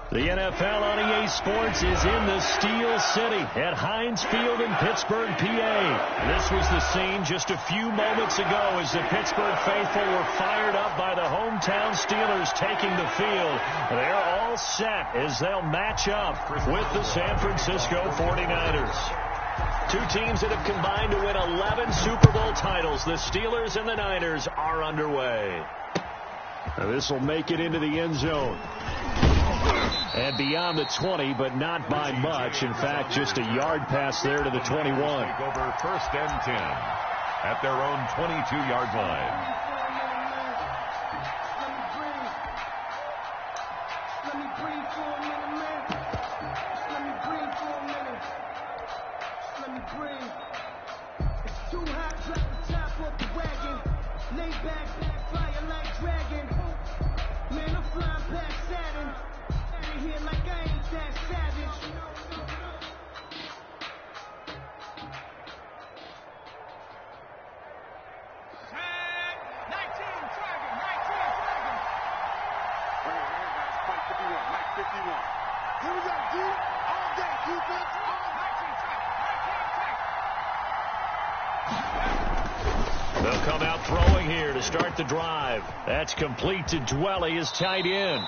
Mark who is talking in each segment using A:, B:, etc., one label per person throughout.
A: The NFL on EA Sports is in the Steel City at Heinz Field in Pittsburgh, PA. This was the scene just a few moments ago as the Pittsburgh faithful were fired up by the hometown Steelers taking the field. They're all set as they'll match up with the San Francisco 49ers. Two teams that have combined to win 11 Super Bowl titles. The Steelers and the Niners are underway. This will make it into the end zone. And beyond the 20, but not by much. In fact, just a yard pass there to the 21.
B: Take over first and 10 at their own 22-yard line.
A: They'll come out throwing here to start the drive. That's complete to Dwelly, his tight end.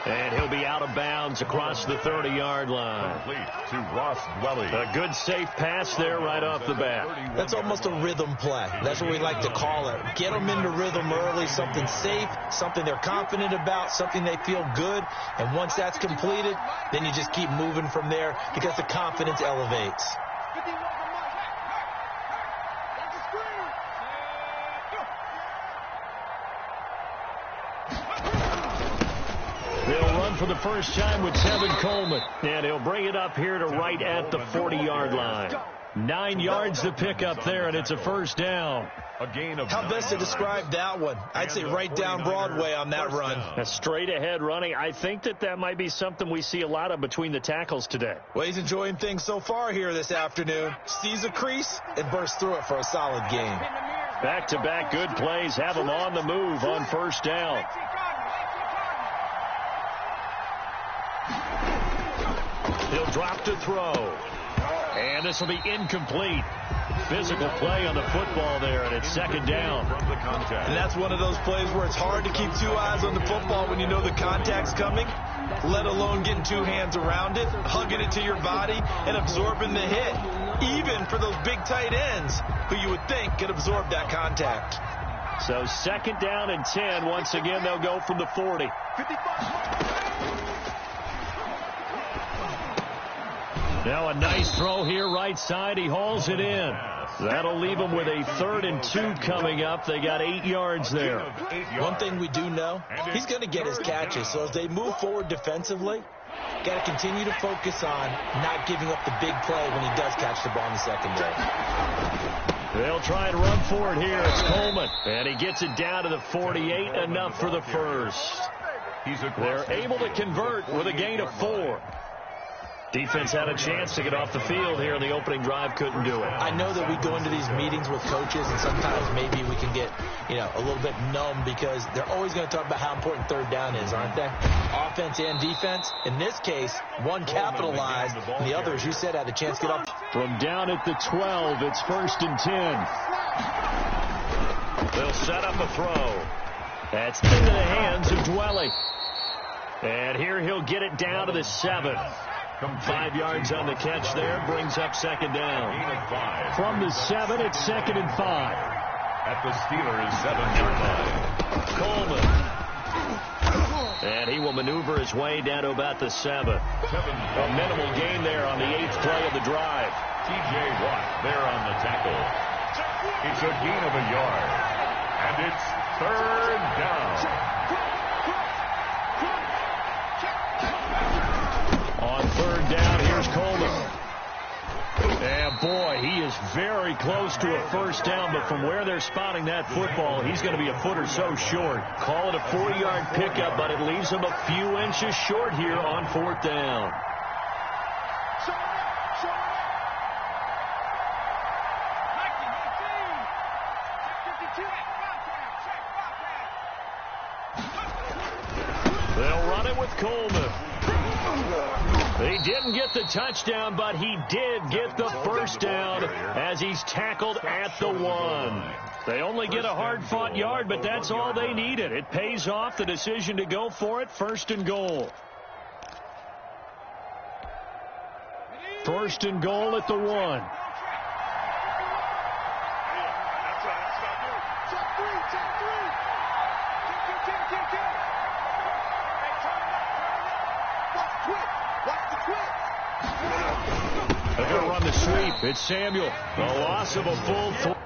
A: And he'll be out of bounds across the 30-yard line.
B: Complete to Ross Dwelly.
A: A good safe pass there right off the bat.
C: That's almost a rhythm play. That's what we like to call it. Get them into rhythm early, something safe, something they're confident about, something they feel good. And once that's completed, then you just keep moving from there because the confidence elevates.
A: They'll run for the first time with Tevin Coleman. And he'll bring it up here to right at the 40-yard line. 9 yards to pick up there, and it's a first down.
B: A gain of
C: How best to describe that one? I'd say right down Broadway on that run.
A: A straight-ahead running. I think that might be something we see a lot of between the tackles today.
C: Well, he's enjoying things so far here this afternoon. Sees a crease and bursts through it for a solid gain.
A: Back-to-back good plays have him on the move on first down. He'll drop to throw. And this will be incomplete. Physical play on the football there, and it's second down.
C: And that's one of those plays where it's hard to keep two eyes on the football when you know the contact's coming, let alone getting two hands around it, hugging it to your body, and absorbing the hit, even for those big tight ends who you would think could absorb that contact.
A: So second down and 10. Once again, they'll go from the 40. Now a nice throw here right side. He hauls it in. That'll leave them with a 3rd and 2 coming up. They got 8 yards there.
C: One thing we do know, he's going to get his catches. So as they move forward defensively, got to continue to focus on not giving up the big play when he does catch the ball in the secondary.
A: They'll try and run for it here. It's Coleman. And he gets it down to the 48, enough for the first. They're able to convert with a gain of 4. Defense had a chance to get off the field here in the opening drive, couldn't do it.
C: I know that we go into these meetings with coaches, and sometimes maybe we can get, a little bit numb because they're always going to talk about how important third down is, aren't they? Offense and defense. In this case, one capitalized, and the other, as you said, had a chance to get off.
A: From down at the 12, it's 1st and 10. They'll set up a throw. That's into the hands of Dwelly. And here he'll get it down to the 7. 5 yards on the catch there, brings up second down. From the 7, it's 2nd and 5.
B: At the Steelers' 7-yard line.
A: Coleman. And he will maneuver his way down to about the 7. A minimal gain there on the 8th play of the drive.
B: T.J. Watt there on the tackle. It's a gain of a yard. And it's 3rd down.
A: On 3rd down, here's Coleman. And boy, he is very close to a first down, but from where they're spotting that football, he's going to be a foot or so short. Call it a 40-yard pickup, but it leaves him a few inches short here on 4th down. They'll run it with Coleman. He didn't get the touchdown, but he did get the first down as he's tackled at the 1. They only get a hard-fought yard, but that's all they needed. It pays off the decision to go for it, 1st and goal. 1st and goal at the 1. They're going to run the sweep. It's Samuel. The loss of a full 4.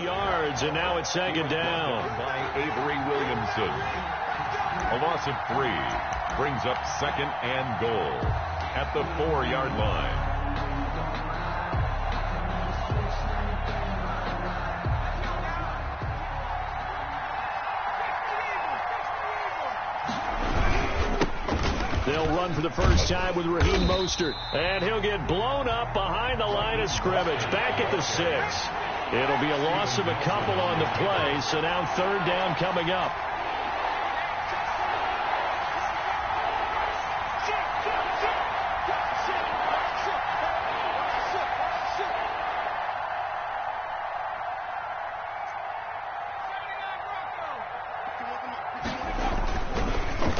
A: Yards, and now it's 2nd down.
B: By Avery Williamson. A loss of 3 brings up 2nd and goal at the 4-yard line.
A: They'll run for the first time with Raheem Mostert, and he'll get blown up behind the line of scrimmage, back at the 6. It'll be a loss of a couple on the play, so now 3rd down coming up.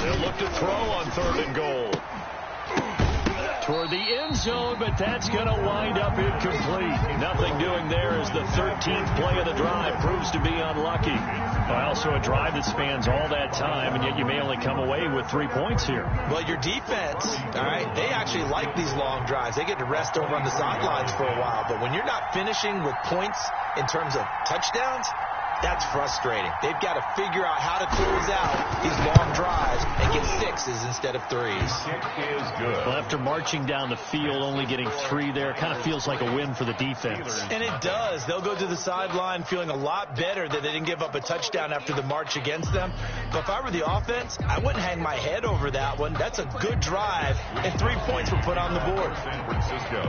A: They'll look to throw on 3rd and goal. Toward the end zone, but that's going to wind up incomplete. Nothing doing there as the 13th play of the drive proves to be unlucky. Also a drive that spans all that time, and yet you may only come away with 3 points here.
C: Well, your defense, all right, they actually like these long drives. They get to rest over on the sidelines for a while, but when you're not finishing with points in terms of touchdowns, that's frustrating. They've got to figure out how to close out these long drives and get 6s instead of 3s.
B: Kick is good.
A: Well, after marching down the field, only getting 3 there, kind of feels like a win for the defense.
C: And it does. They'll go to the sideline feeling a lot better that they didn't give up a touchdown after the march against them. But if I were the offense, I wouldn't hang my head over that one. That's a good drive, and 3 points were put on the board.
B: San Francisco.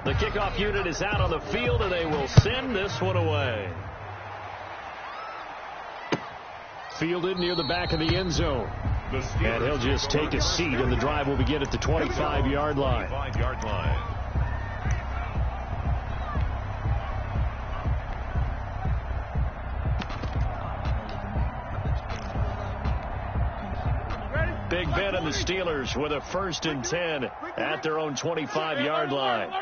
A: The kickoff unit is out on the field, and they will send this one away. Fielded near the back of the end zone. And he'll just take a seat, and the drive will begin at the 25-yard line.
B: 25-yard line.
A: Big Ben and the Steelers with a 1st and 10 at their own 25-yard line.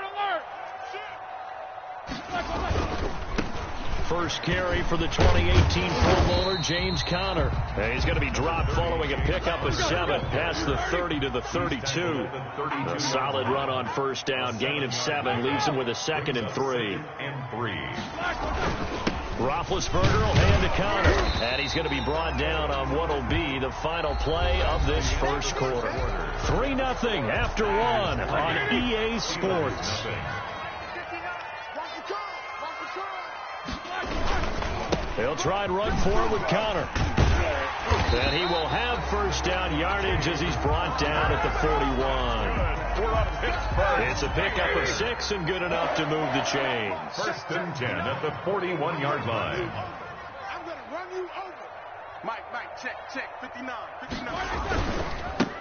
A: First carry for the 2018 Pro Bowler, James Conner. And he's going to be dropped following a pickup of 7 past the 30 to the 32. A solid run on 1st down. Gain of 7 leaves him with a 2nd and 3. Roethlisberger will hand to Conner. And he's going to be brought down on what will be the final play of this first quarter. 3-0 after 1 on EA Sports. They'll try and run for it with Conner. And he will have 1st down yardage as he's brought down at the 41. It's a pickup of 6 and good enough to move the chains.
B: 1st and 10 at the 41-yard line.
D: I'm going to run you over. Mike, check, 59.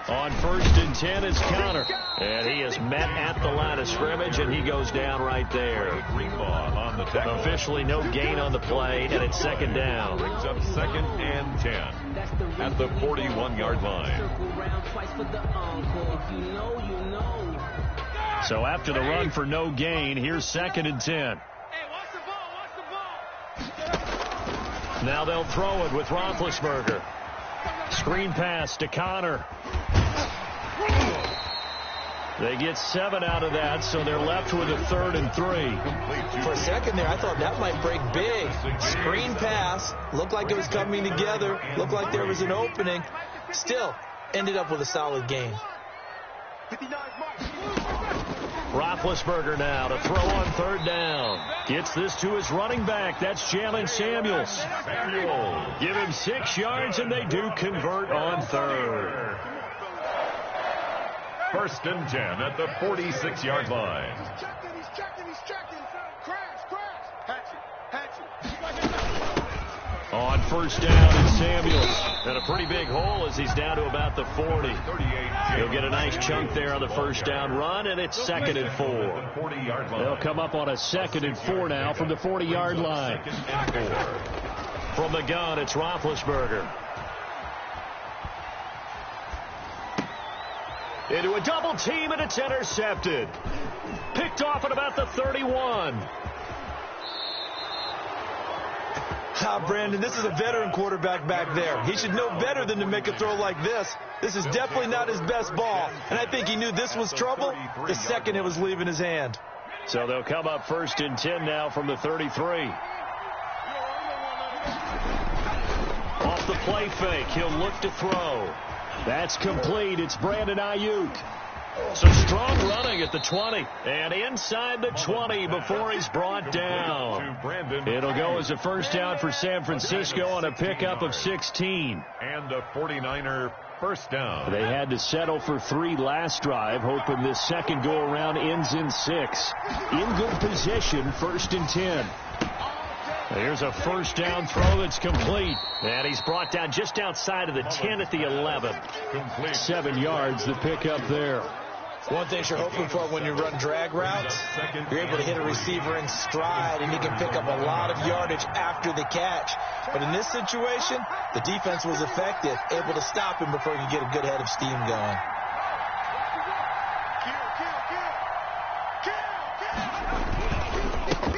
A: On 1st and 10 is Counter. And he is met at the line of scrimmage, and he goes down right there.
B: On the tackle.
A: Officially no gain on the play, and it's 2nd down.
B: Brings up 2nd and 10 at the 41-yard line.
A: So after the run for no gain, here's 2nd and 10. Now they'll throw it with Roethlisberger. Screen pass to Connor. They get 7 out of that, so they're left with a 3rd and 3.
C: For a second there, I thought that might break big. Screen pass. Looked like it was coming together. Looked like there was an opening. Still, ended up with a solid gain.
A: Roethlisberger now to throw on 3rd down. Gets this to his running back. That's Jalen Samuels. Give him 6 yards, and they do convert on 3rd.
B: 1st and 10 at the 46-yard line.
A: On 1st down is Samuels. And a pretty big hole as he's down to about the 40. He'll get a nice chunk there on the 1st down run, and it's 2nd and 4. They'll come up on a 2nd and 4 now from the 40-yard line. From the gun, it's Roethlisberger. Into a double team, and it's intercepted. Picked off at about the 31.
C: Brandon, this is a veteran quarterback back there. He should know better than to make a throw like this. This is definitely not his best ball, and I think he knew this was trouble the second it was leaving his hand.
A: So they'll come up 1st and 10 now from the 33. Off the play fake, he'll look to throw. That's complete. It's Brandon Ayuk. Some strong running at the 20. And inside the 20 before he's brought down. It'll go as a 1st down for San Francisco on a pickup of 16.
B: And a 49er 1st down.
A: They had to settle for 3 last drive, hoping this second go-around ends in 6. In good position, 1st and 10. Here's a 1st down throw that's complete. And he's brought down just outside of the 10 at the 11. 7 yards the pickup there.
C: One thing you're hoping for when you run drag routes, you're able to hit a receiver in stride, and he can pick up a lot of yardage after the catch. But in this situation, the defense was effective, able to stop him before he could get a good head of steam going.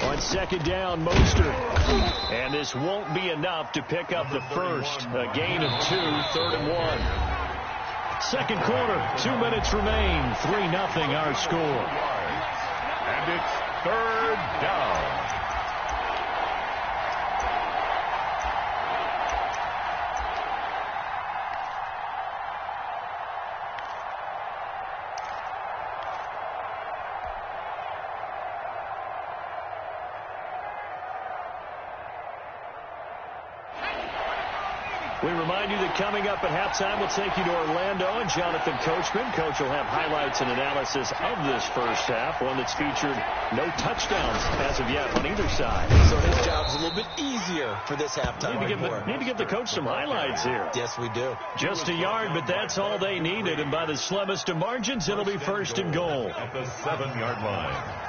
A: On 2nd down, Mostert. And this won't be enough to pick up the 1st. A gain of 2, 3rd and 1. 2nd quarter, 2 minutes remain. 3-0 our score.
B: And it's 3rd down.
A: We remind you that coming up at halftime, we'll take you to Orlando and Jonathan Coachman. Coach will have highlights and analysis of this 1st half, one that's featured no touchdowns as of yet on either side.
C: So his job's a little bit easier for this halftime.
A: Need to give the coach some highlights here.
C: Yes, we do.
A: Just a yard, but that's all they needed. And by the slimmest of margins, it'll be 1st and goal.
B: At the 7-yard line.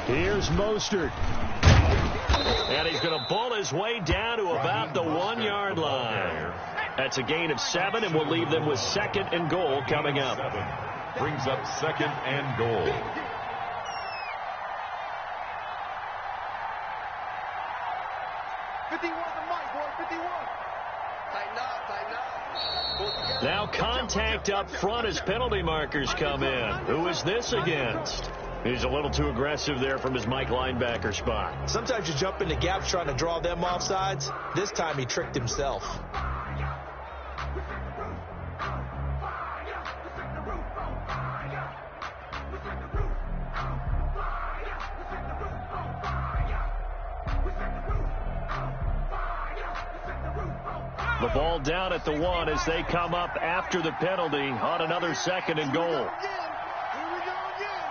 A: Here's Mostert. And he's going to bull his way down to about the 1-yard line. That's a gain of 7, and we'll leave them with 2nd and goal coming up.
B: Brings up 2nd and goal.
A: Now contact up front as penalty markers come in. Who is this against? He's a little too aggressive there from his Mike linebacker spot.
C: Sometimes you jump into gaps trying to draw them off sides. This time he tricked himself.
A: The ball down at the 1 as they come up after the penalty on another 2nd and goal.
D: Here we go again.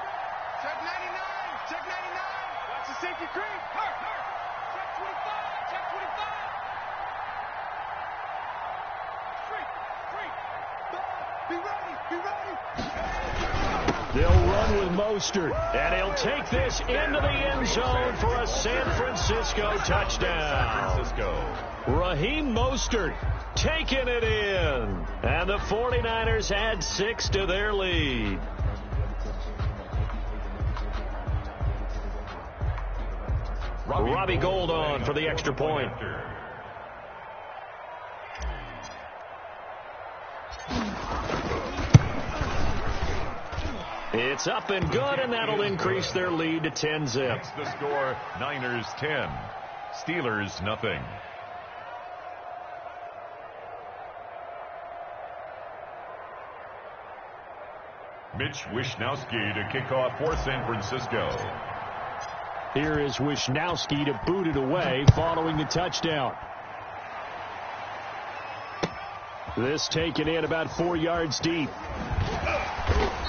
D: Check 99. Check 99. Watch the safety creep. Check 25. Check 25. Be ready.
A: They'll run with Mostert, and he'll take this into the end zone for a San Francisco touchdown. Raheem Mostert taking it in, and the 49ers add 6 to their lead. Robbie Gould on for the extra point. It's up and good, and that'll increase their lead to 10-zip.
B: That's the score, Niners 10, Steelers nothing. Mitch Wishnowsky to kick off for San Francisco.
A: Here is Wishnowsky to boot it away following the touchdown. This taken in about 4 yards deep.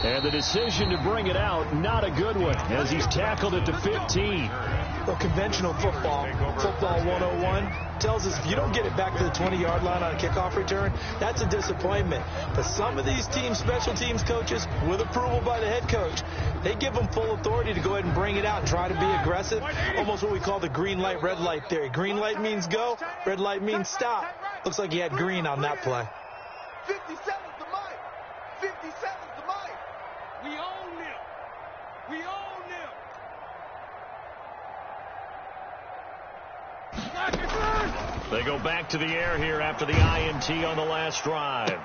A: And the decision to bring it out, not a good one, as he's tackled at the 15.
C: Well, conventional football 101, tells us if you don't get it back to the 20-yard line on a kickoff return, that's a disappointment. But some of these teams, special teams coaches, with approval by the head coach, they give them full authority to go ahead and bring it out and try to be aggressive. Almost what we call the green light, red light theory. Green light means go, red light means stop. Looks like he had green on that play.
D: 57's the mic. 57's the mic. We own them. We own them.
A: They go back to the air here after the INT on the last drive.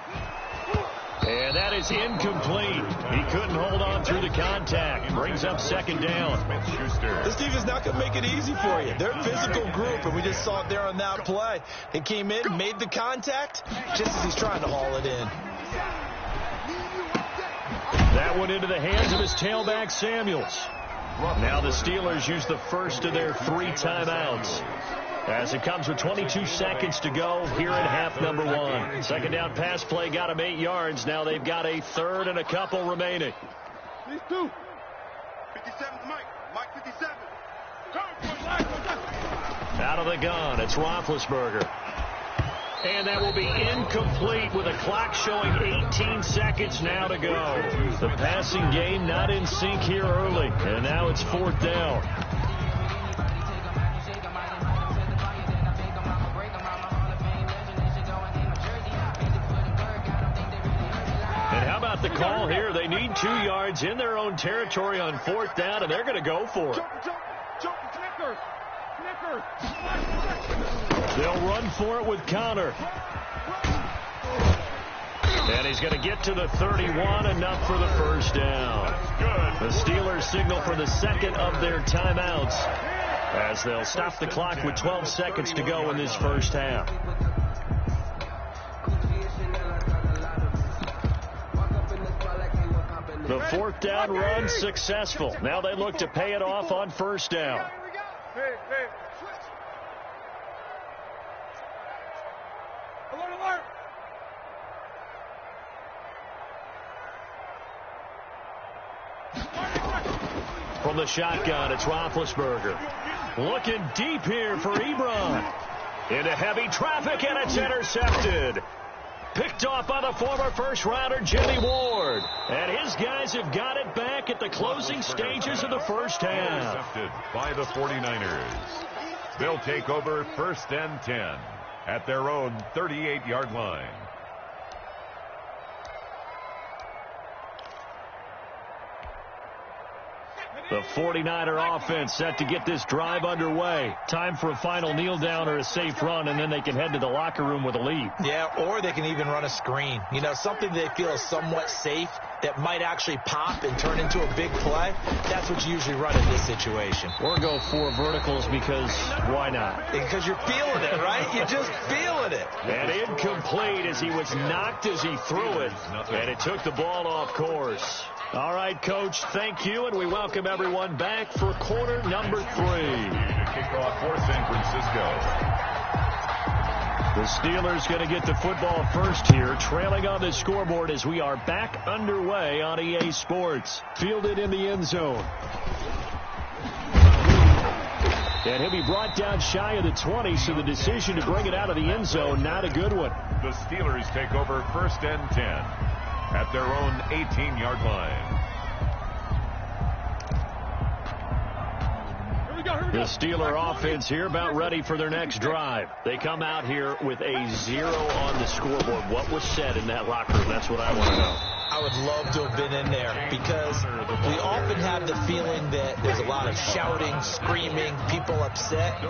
A: And that is incomplete. He couldn't hold on through the contact. Brings up 2nd down.
C: This defense is not going to make it easy for you. They're a physical group, and we just saw it there on that play. They came in, made the contact, just as he's trying to haul it in.
A: That went into the hands of his tailback, Samuels. Now the Steelers use the first of their 3 timeouts, as it comes with 22 seconds to go here in half number 1. 2nd down pass play got them 8 yards. Now they've got a 3rd and a couple remaining.
D: These 2. 57's Mike. Mike 57.
A: Out of the gun, it's Roethlisberger. And that will be incomplete with a clock showing 18 seconds now to go. The passing game not in sync here early, and now it's 4th down. And how about the call here? They need 2 yards in their own territory on 4th down, and they're going to go for it. They'll run for it with Connor. And he's going to get to the 31, enough for the 1st down. The Steelers signal for the 2nd of their timeouts, as they'll stop the clock with 12 seconds to go in this 1st half. The 4th down run successful. Now they look to pay it off on 1st down.
D: Hey. Alert.
A: From the shotgun, it's Roethlisberger. Looking deep here for Ebron. Into heavy traffic, and it's intercepted. Picked off by the former first-rounder Jimmy Ward. And his guys have got it back at the closing stages of the 1st half.
B: Intercepted by the 49ers. They'll take over 1st and 10 at their own 38-yard line.
A: The 49er offense set to get this drive underway. Time for a final kneel down or a safe run, and then they can head to the locker room with a lead.
C: Yeah, or they can even run a screen. You know, something they feel is somewhat safe that might actually pop and turn into a big play. That's what you usually run in this situation.
A: Or go 4 verticals, because why not?
C: Because you're feeling it, right? You're just feeling it.
A: And incomplete as he was knocked as he threw it. And it took the ball off course. All right, Coach, thank you, and we welcome everyone back for quarter number 3.
B: To kick off for San Francisco.
A: The Steelers going to get the football first here, trailing on the scoreboard as we are back underway on EA Sports. Fielded in the end zone. And he'll be brought down shy of the 20, so the decision to bring it out of the end zone, not a good one.
B: The Steelers take over 1st and 10 at their own 18-yard line.
A: The Steeler offense here about ready for their next drive. They come out here with a 0 on the scoreboard. What was said in that locker room? That's what I want to know.
C: I would love to have been in there because we often have the feeling that there's a lot of shouting, screaming, people upset.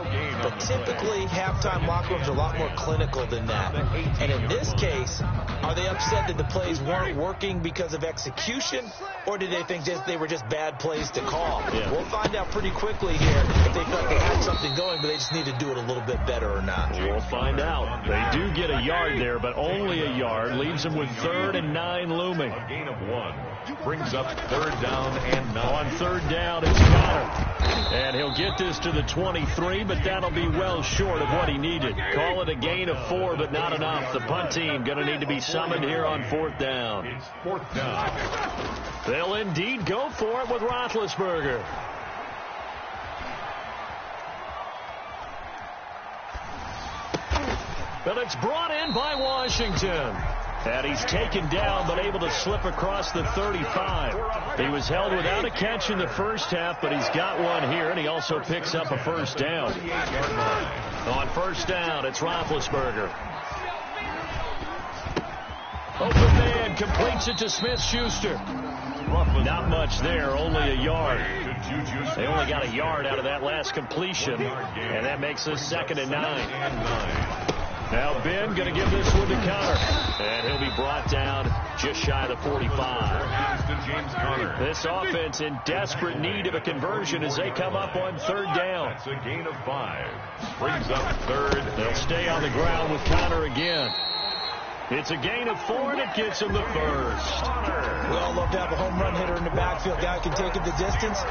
C: But typically, halftime locker rooms are a lot more clinical than that. And in this case, are they upset that the plays weren't working because of execution, or did they think they were just bad plays to call?
A: Yeah.
C: We'll find out pretty quickly here if they felt they had something going, but they just need to do it a little bit better or not.
A: We'll find out. They do get a yard there, but only a yard. Leaves them with 3rd and 9 looming.
B: A gain of 1 brings up 3rd down and 9.
A: On 3rd down, it's Connor. And he'll get this to the 23, but that'll be well short of what he needed. Call it a gain of 4, but not enough. The punt team going to need to be summoned here on 4th down.
B: It's 4th down.
A: They'll indeed go for it with Roethlisberger. But it's brought in by Washington. And he's taken down, but able to slip across the 35. He was held without a catch in the first half, but he's got one here, and he also picks up a 1st down. On 1st down, it's Roethlisberger. Open man completes it to Smith-Schuster. Not much there, only a yard. They only got a yard out of that last completion, and that makes us 2nd and 9. Now Ben going to give this one to Connor, and he'll be brought down just shy of the 45. This offense in desperate need of a conversion as they come up on 3rd down.
B: That's a gain of 5. Brings up 3rd.
A: They'll stay on the ground with Connor again. It's a gain of 4, and it gets him the 1st.
C: We all love to have a home run hitter in the backfield. Guy can take it the distance.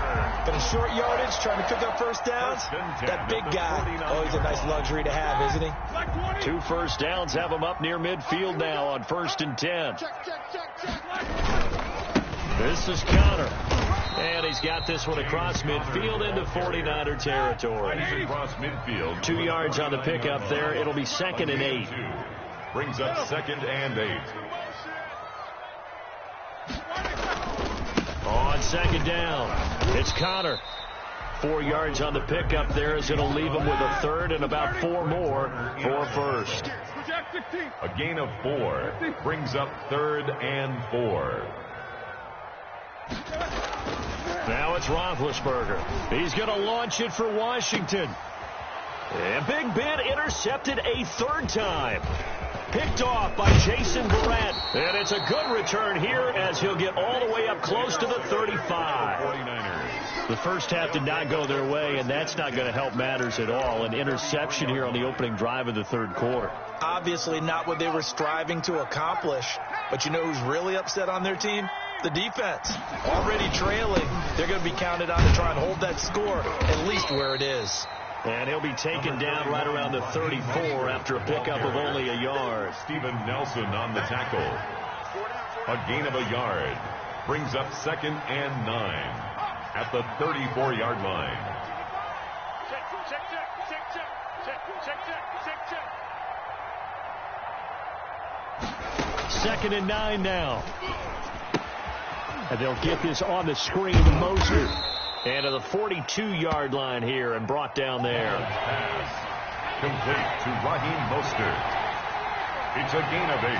C: But in short yardage, trying to pick up 1st downs, that big guy, always a nice luxury to have, isn't he?
A: 2 1st downs have him up near midfield now on 1st and 10. This is Connor. And he's got this one across midfield into 49er territory.
B: Across midfield.
A: 2 yards on the pickup there. It'll be 2nd and 8.
B: Brings up 2nd and 8.
A: On 2nd down, it's Connor. 4 yards on the pickup there as it'll leave him with a 3rd and about 4 more for 1st.
B: A gain of 4 brings up 3rd and 4.
A: Now it's Roethlisberger. He's going to launch it for Washington. And Big Ben intercepted a 3rd time. Picked off by Jason Barrett. And it's a good return here as he'll get all the way up close to the 35.
B: 49ers.
A: The first half did not go their way, and that's not going to help matters at all. An interception here on the opening drive of the 3rd quarter.
C: Obviously not what they were striving to accomplish. But you know who's really upset on their team? The defense. Already trailing. They're going to be counted on to try and hold that score at least where it is.
A: And he'll be taken down right around the 34 after a pickup of only a yard.
B: Steven Nelson on the tackle. A gain of a yard. Brings up 2nd and 9 at the 34-yard line.
A: Second and 9 now. And they'll get this on the screen to Moser. And to the 42-yard line here and brought down there.
B: Pass complete to Raheem Mostert. It's a gain of 8.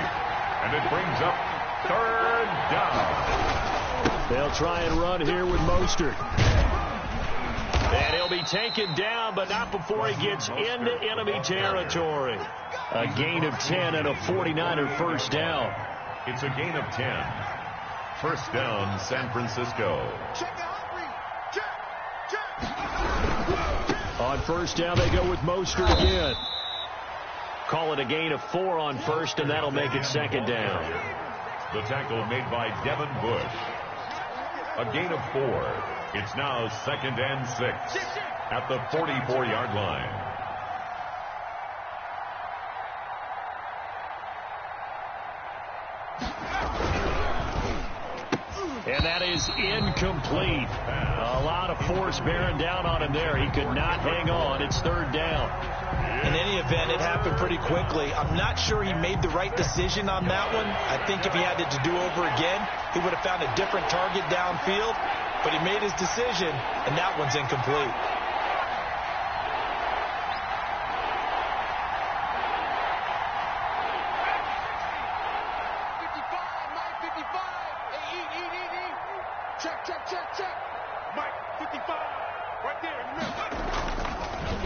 B: And it brings up 3rd down.
A: They'll try and run here with Mostert. And he'll be taken down, but not before he gets into enemy territory. A gain of 10 and a 49er 1st down.
B: It's a gain of 10. 1st down, San Francisco.
A: On 1st down, they go with Mostert again. Call it a gain of 4 on 1st, and that'll make it 2nd down.
B: The tackle made by Devin Bush. A gain of 4. It's now 2nd and 6 at the 44-yard line.
A: And that is incomplete. A lot of force bearing down on him there. He could not hang on. It's third down.
C: In any event, it happened pretty quickly. I'm not sure he made the right decision on that one. I think if he had it to do over again, he would have found a different target downfield. But he made his decision, and that one's incomplete.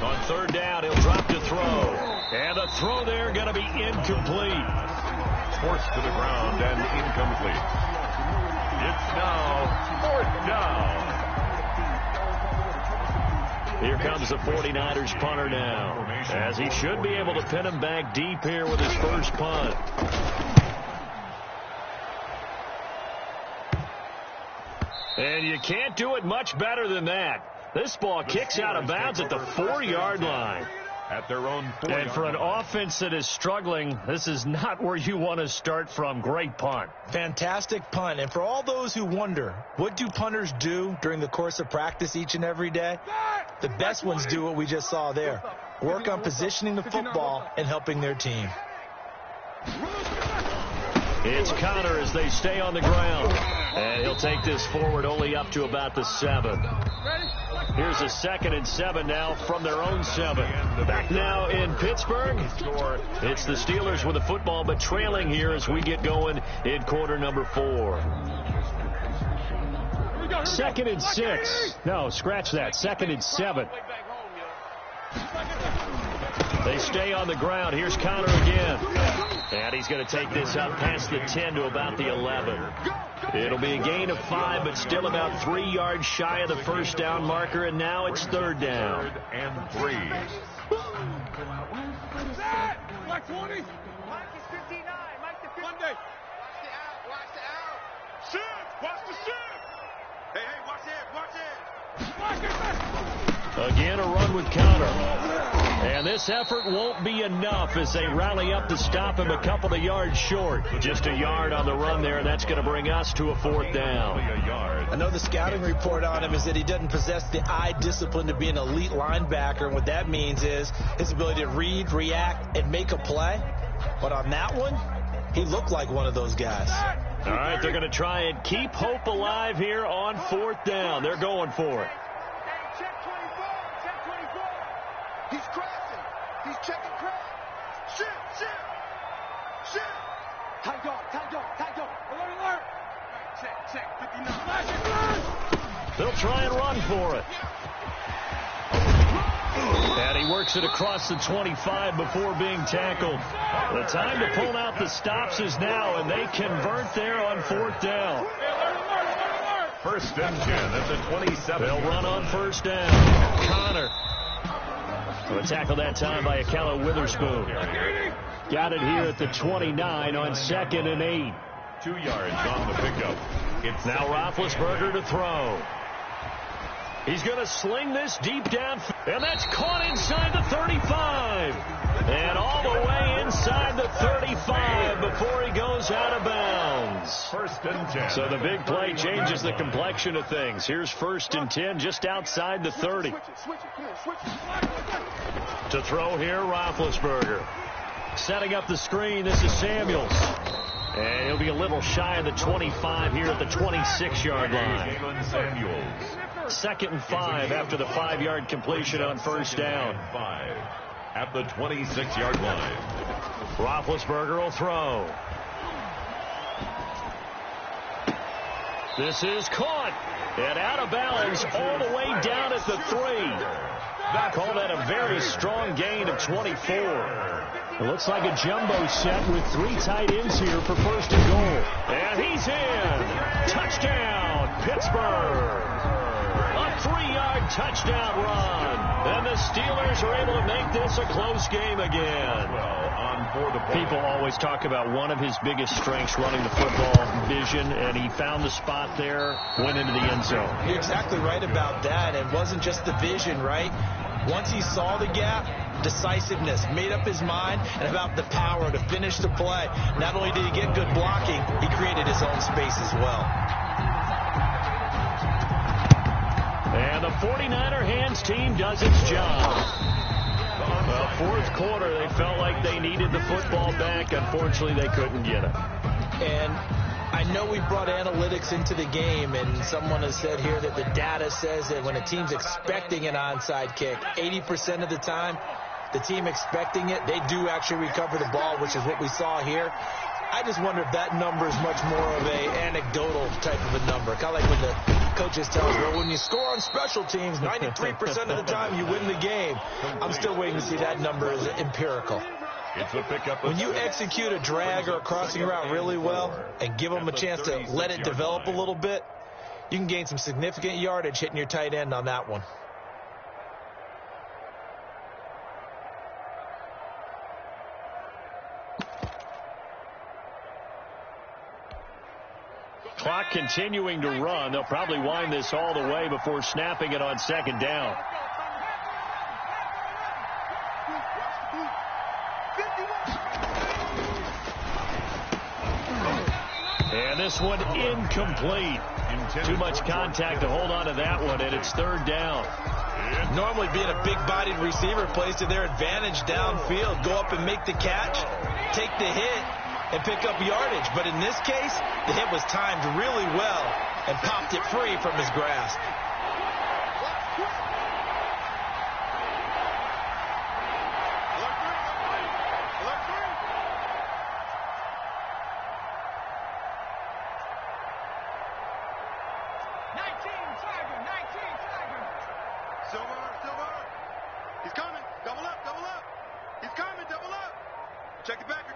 A: On third down, he'll drop to throw. And the throw there going to be incomplete.
B: Forced to the ground and incomplete. It's now fourth down.
A: Here comes the 49ers punter now, as he should be able to pin him back deep here with his first punt. And you can't do it much better than that. This ball kicks out of bounds at the 4-yard line.
B: At their own 4-yard line.
A: And for an offense that is struggling, this is not where you want to start from. Great punt.
C: Fantastic punt. And for all those who wonder, what do punters do during the course of practice each and every day? The best ones do what we just saw there. Work on positioning the football and helping their team.
A: It's Connor as they stay on the ground. And he'll take this forward only up to about the 7. Here's a 2nd and 7 now from their own 7. Back now in Pittsburgh. It's the Steelers with the football, but trailing here as we get going in quarter number 4. 2nd and 6. No, scratch that. 2nd and 7. They stay on the ground. Here's Connor again. And he's going to take this up past the 10 to about the 11. It'll be a gain of 5, but still about 3 yards shy of the first down marker, and now it's third down.
B: 3rd and 3.
D: Mike 20. Mike is 59. Mike the 59. Monday. Watch the out. Shift. Watch the shift. Hey, watch it.
A: Again, a run with Connor. And this effort won't be enough as they rally up to stop him a couple of yards short. Just a yard on the run there, and that's going to bring us to a 4th down.
C: I know the scouting report on him is that he doesn't possess the eye discipline to be an elite linebacker, and what that means is his ability to read, react, and make a play. But on that one, he looked like one of those guys.
A: All right, they're going to try and keep hope alive here on 4th down. They're going for it.
D: Check 24. Check 24. He's crossing. He's checking crack. Shift. Tight dog. Alert. Check. 59.
A: They'll try and run for it. And he works it across the 25 before being tackled. The time to pull out the stops is now, and they convert there on 4th down.
B: 1st and 10 at the 27.
A: They'll run on 1st down. Connor. A tackle that time by Akello Witherspoon. Got it here at the 29 on 2nd and 8.
B: 2 yards on the pickup.
A: It's now Roethlisberger to throw. He's going to sling this deep down, and that's caught inside the 35. And all the way inside the 35 before he goes out of bounds.
B: 1st and 10.
A: So the big play changes the complexion of things. Here's 1st and 10 just outside the 30. To throw here, Roethlisberger. Setting up the screen, this is Samuels. And he'll be a little shy of the 25 here at the 26-yard line.
B: Samuels.
A: 2nd and 5 after the 5-yard completion on 1st down.
B: 5 at the 26-yard line.
A: Roethlisberger will throw. This is caught and out of bounds all the way down at the 3. Call that a very strong gain of 24. It looks like a jumbo set with 3 tight ends here for 1st and goal. And he's in. Touchdown, Pittsburgh. A 3-yard touchdown run. And the Steelers are able to make this a close game again. People always talk about one of his biggest strengths running the football, vision, and he found the spot there, went into the end zone.
C: You're exactly right about that. It wasn't just the vision, right? Once he saw the gap, decisiveness, made up his mind, and about the power to finish the play. Not only did he get good blocking, he created his own space as well.
A: 49er hands team does its job. Fourth quarter, they felt like they needed the football back. Unfortunately, they couldn't get it.
C: And I know we brought analytics into the game, and someone has said here that the data says that when a team's expecting an onside kick, 80% of the time, the team expecting it, they do actually recover the ball, which is what we saw here. I just wonder if that number is much more of a anecdotal type of a number. Kind of like when the coaches tell us, well, when you score on special teams, 93% of the time you win the game. I'm still waiting to see that number as empirical.
B: It's a pickup.
C: When you execute a drag or a crossing route really well and give them a chance to let it develop a little bit, you can gain some significant yardage hitting your tight end on that one.
A: Clock continuing to run. They'll probably wind this all the way before snapping it on second down. And this one incomplete. Too much contact to hold on to that one, and it's third down.
C: Normally being a big-bodied receiver plays to their advantage downfield. Go up and make the catch, take the hit, and pick up yardage. But in this case, the hit was timed really well and popped it free from his grasp.
D: He's coming. Double up. He's coming. Double up. Check the backer.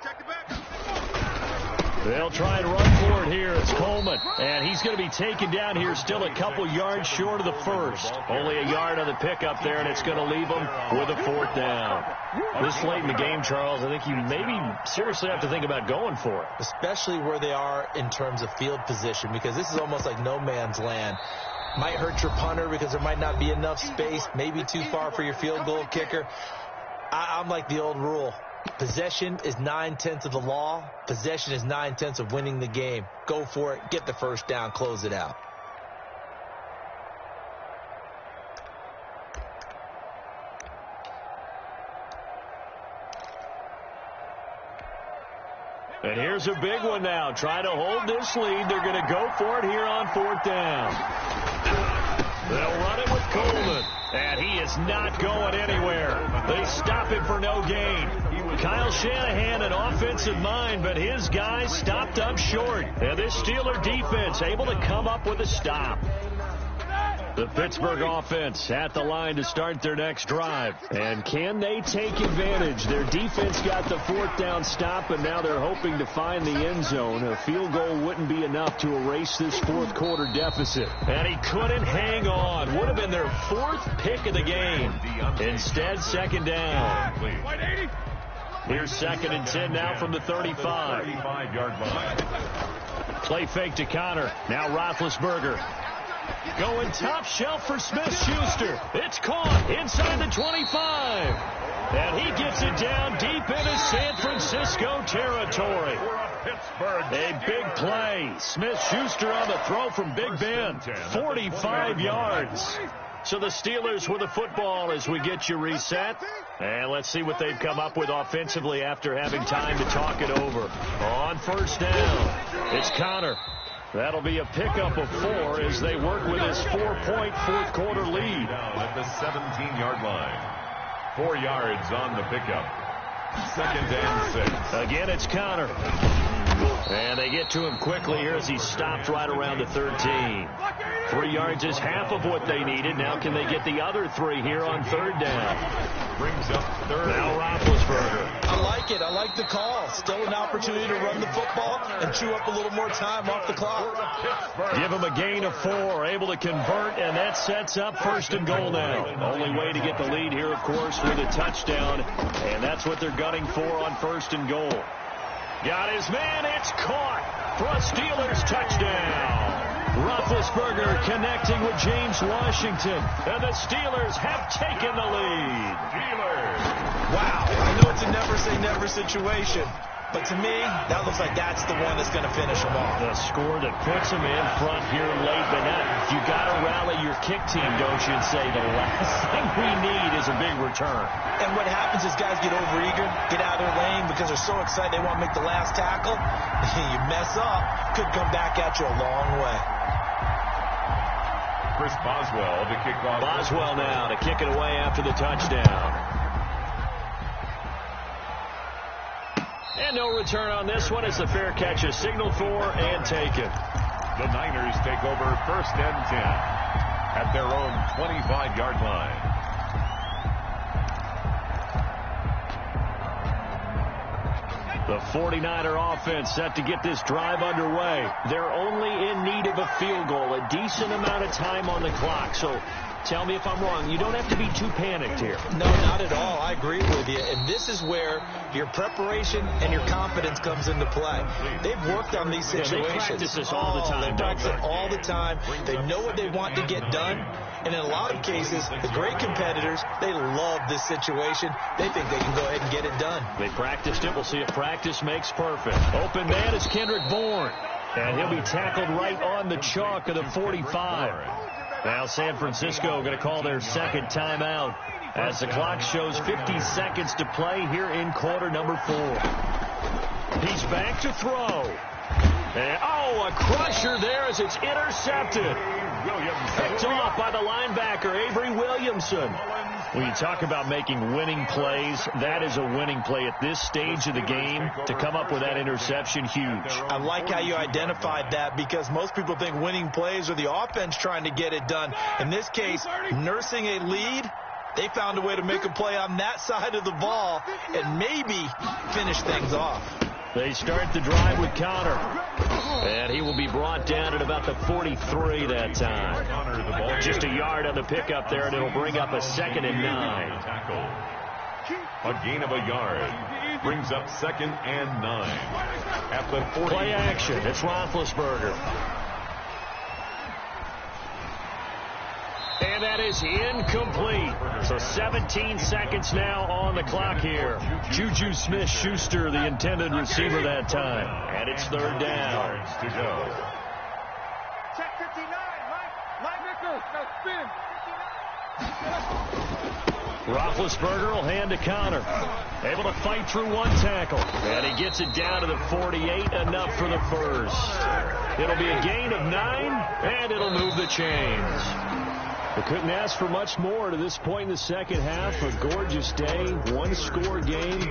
A: They'll try and run for it here. It's Coleman. And he's going to be taken down here still a couple yards short of the first. Only a yard on the pickup there, and it's going to leave them with a fourth down. This late in the game, Charles, I think you maybe seriously have to think about going for it.
C: Especially where they are in terms of field position, because this is almost like no man's land. Might hurt your punter because there might not be enough space, maybe too far for your field goal kicker. I'm like the old rule. Possession is 9/10 of the law. Possession is 9/10 of winning the game. Go for it. Get the first down. Close it out.
A: And here's a big one now. Trying to hold this lead. They're going to go for it here on fourth down. They'll run it with Coleman. And he is not going anywhere. They stop him for no gain. Kyle Shanahan, an offensive mind, but his guys stopped up short. And this Steeler defense able to come up with a stop. The Pittsburgh offense at the line to start their next drive. And can they take advantage? Their defense got the fourth down stop, and now they're hoping to find the end zone. A field goal wouldn't be enough to erase this fourth quarter deficit. And he couldn't hang on. Would have been their fourth pick of the game. Instead, second down. Here's 2nd and 10 now from the 35.
B: 35-yard line.
A: Play fake to Connor. Now Roethlisberger. Going top shelf for Smith-Schuster. It's caught inside the 25. And he gets it down deep into San Francisco territory. A big play. Smith-Schuster on the throw from Big Ben. 45 yards. So the Steelers with the football as we get you reset. And let's see what they've come up with offensively after having time to talk it over. On first down, it's Connor. That'll be a pickup of 4 as they work with his 4-point fourth quarter lead.
B: At the 17-yard line. 4 yards on the pickup. 2nd and 6.
A: Again, it's Connor. And they get to him quickly here as he stopped right around the 13. 3 yards is half of what they needed. Now can they get the other 3 here on third down?
B: Brings up third.
A: Now Roethlisberger.
C: I like it. I like the call. Still an opportunity to run the football and chew up a little more time off the clock.
A: Give him a gain of 4. Able to convert, and that sets up 1st and goal now. Only way to get the lead here, of course, with a touchdown. And that's what they're gunning for on 1st and goal. Got his man. It's caught for a Steelers touchdown. Roethlisberger connecting with James Washington. And the Steelers have taken the lead.
B: Steelers.
C: Wow. I know it's a never-say-never situation. But to me, that looks like that's the one that's going to finish them off.
A: The score that puts them in front here late, but you got to rally your kick team, don't you, and say the last thing we need is a big return.
C: And what happens is guys get overeager, get out of their lane because they're so excited they want to make the last tackle. You mess up, could come back at you a long way.
B: Chris Boswell to kick off.
A: Boswell now to kick it away after the touchdown. And no return on this one as the fair catch is signaled for and taken.
B: The Niners take over 1st and 10 at their own 25-yard line.
A: The 49er offense set to get this drive underway. They're only in need of a field goal, a decent amount of time on the clock. So tell me if I'm wrong. You don't have to be too panicked here.
C: No, not at all. I agree with you. And this is where your preparation and your confidence comes into play. They've worked on these situations.
A: They practice this all the time.
C: They practice it all the time. They know what they want to get done. And in a lot of cases, the great competitors, they love this situation. They think they can go ahead and get it done.
A: They practiced it. We'll see if practice makes perfect. Open man is Kendrick Bourne. And he'll be tackled right on the chalk of the 45. Now San Francisco going to call their second timeout as the clock shows 50 seconds to play here in quarter number 4. He's back to throw. And, a crusher there as it's intercepted. Picked off by the linebacker, Avery Williamson. When you talk about making winning plays, that is a winning play at this stage of the game. To come up with that interception, huge.
C: I like how you identified that because most people think winning plays are the offense trying to get it done. In this case, nursing a lead, they found a way to make a play on that side of the ball and maybe finish things off.
A: They start the drive with Connor. And he will be brought down at about the 43 that time. Just a yard on the pickup there, and it'll bring up a 2nd and 9.
B: A gain of a yard brings up 2nd and 9 at the 40.
A: Play action. It's Roethlisberger. And that is incomplete. So 17 seconds now on the clock here. Juju Smith-Schuster, the intended receiver that time. And it's 3rd down.
B: To go.
D: Check 59, Mike Nichols, now spin.
A: Roethlisberger will hand to Connor. Able to fight through one tackle. And he gets it down to the 48, enough for the first. It'll be a gain of 9, and it'll move the chains. We couldn't ask for much more to this point in the second half. A gorgeous day, one-score game,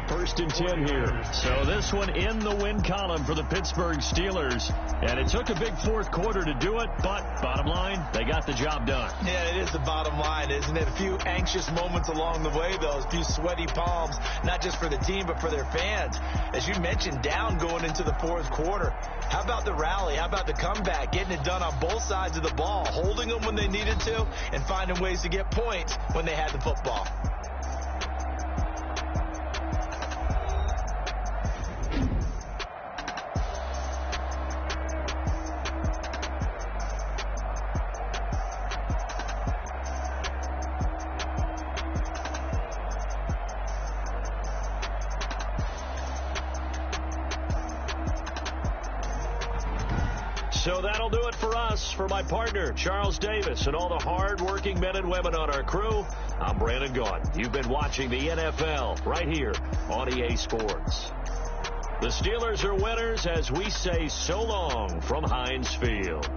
A: 1st and 10 here. So this one in the win column for the Pittsburgh Steelers. And it took a big 4th quarter to do it, but bottom line, they got the job done.
C: Yeah, it is the bottom line, isn't it? A few anxious moments along the way, though. A few sweaty palms, not just for the team, but for their fans. As you mentioned, down going into the 4th quarter. How about the rally? How about the comeback? Getting it done on both sides of the ball, holding them when they needed to, and finding ways to get points when they had the football.
A: So that'll do it for us. For my partner, Charles Davis, and all the hard-working men and women on our crew, I'm Brandon Gaudin. You've been watching the NFL right here on EA Sports. The Steelers are winners as we say so long from Heinz Field.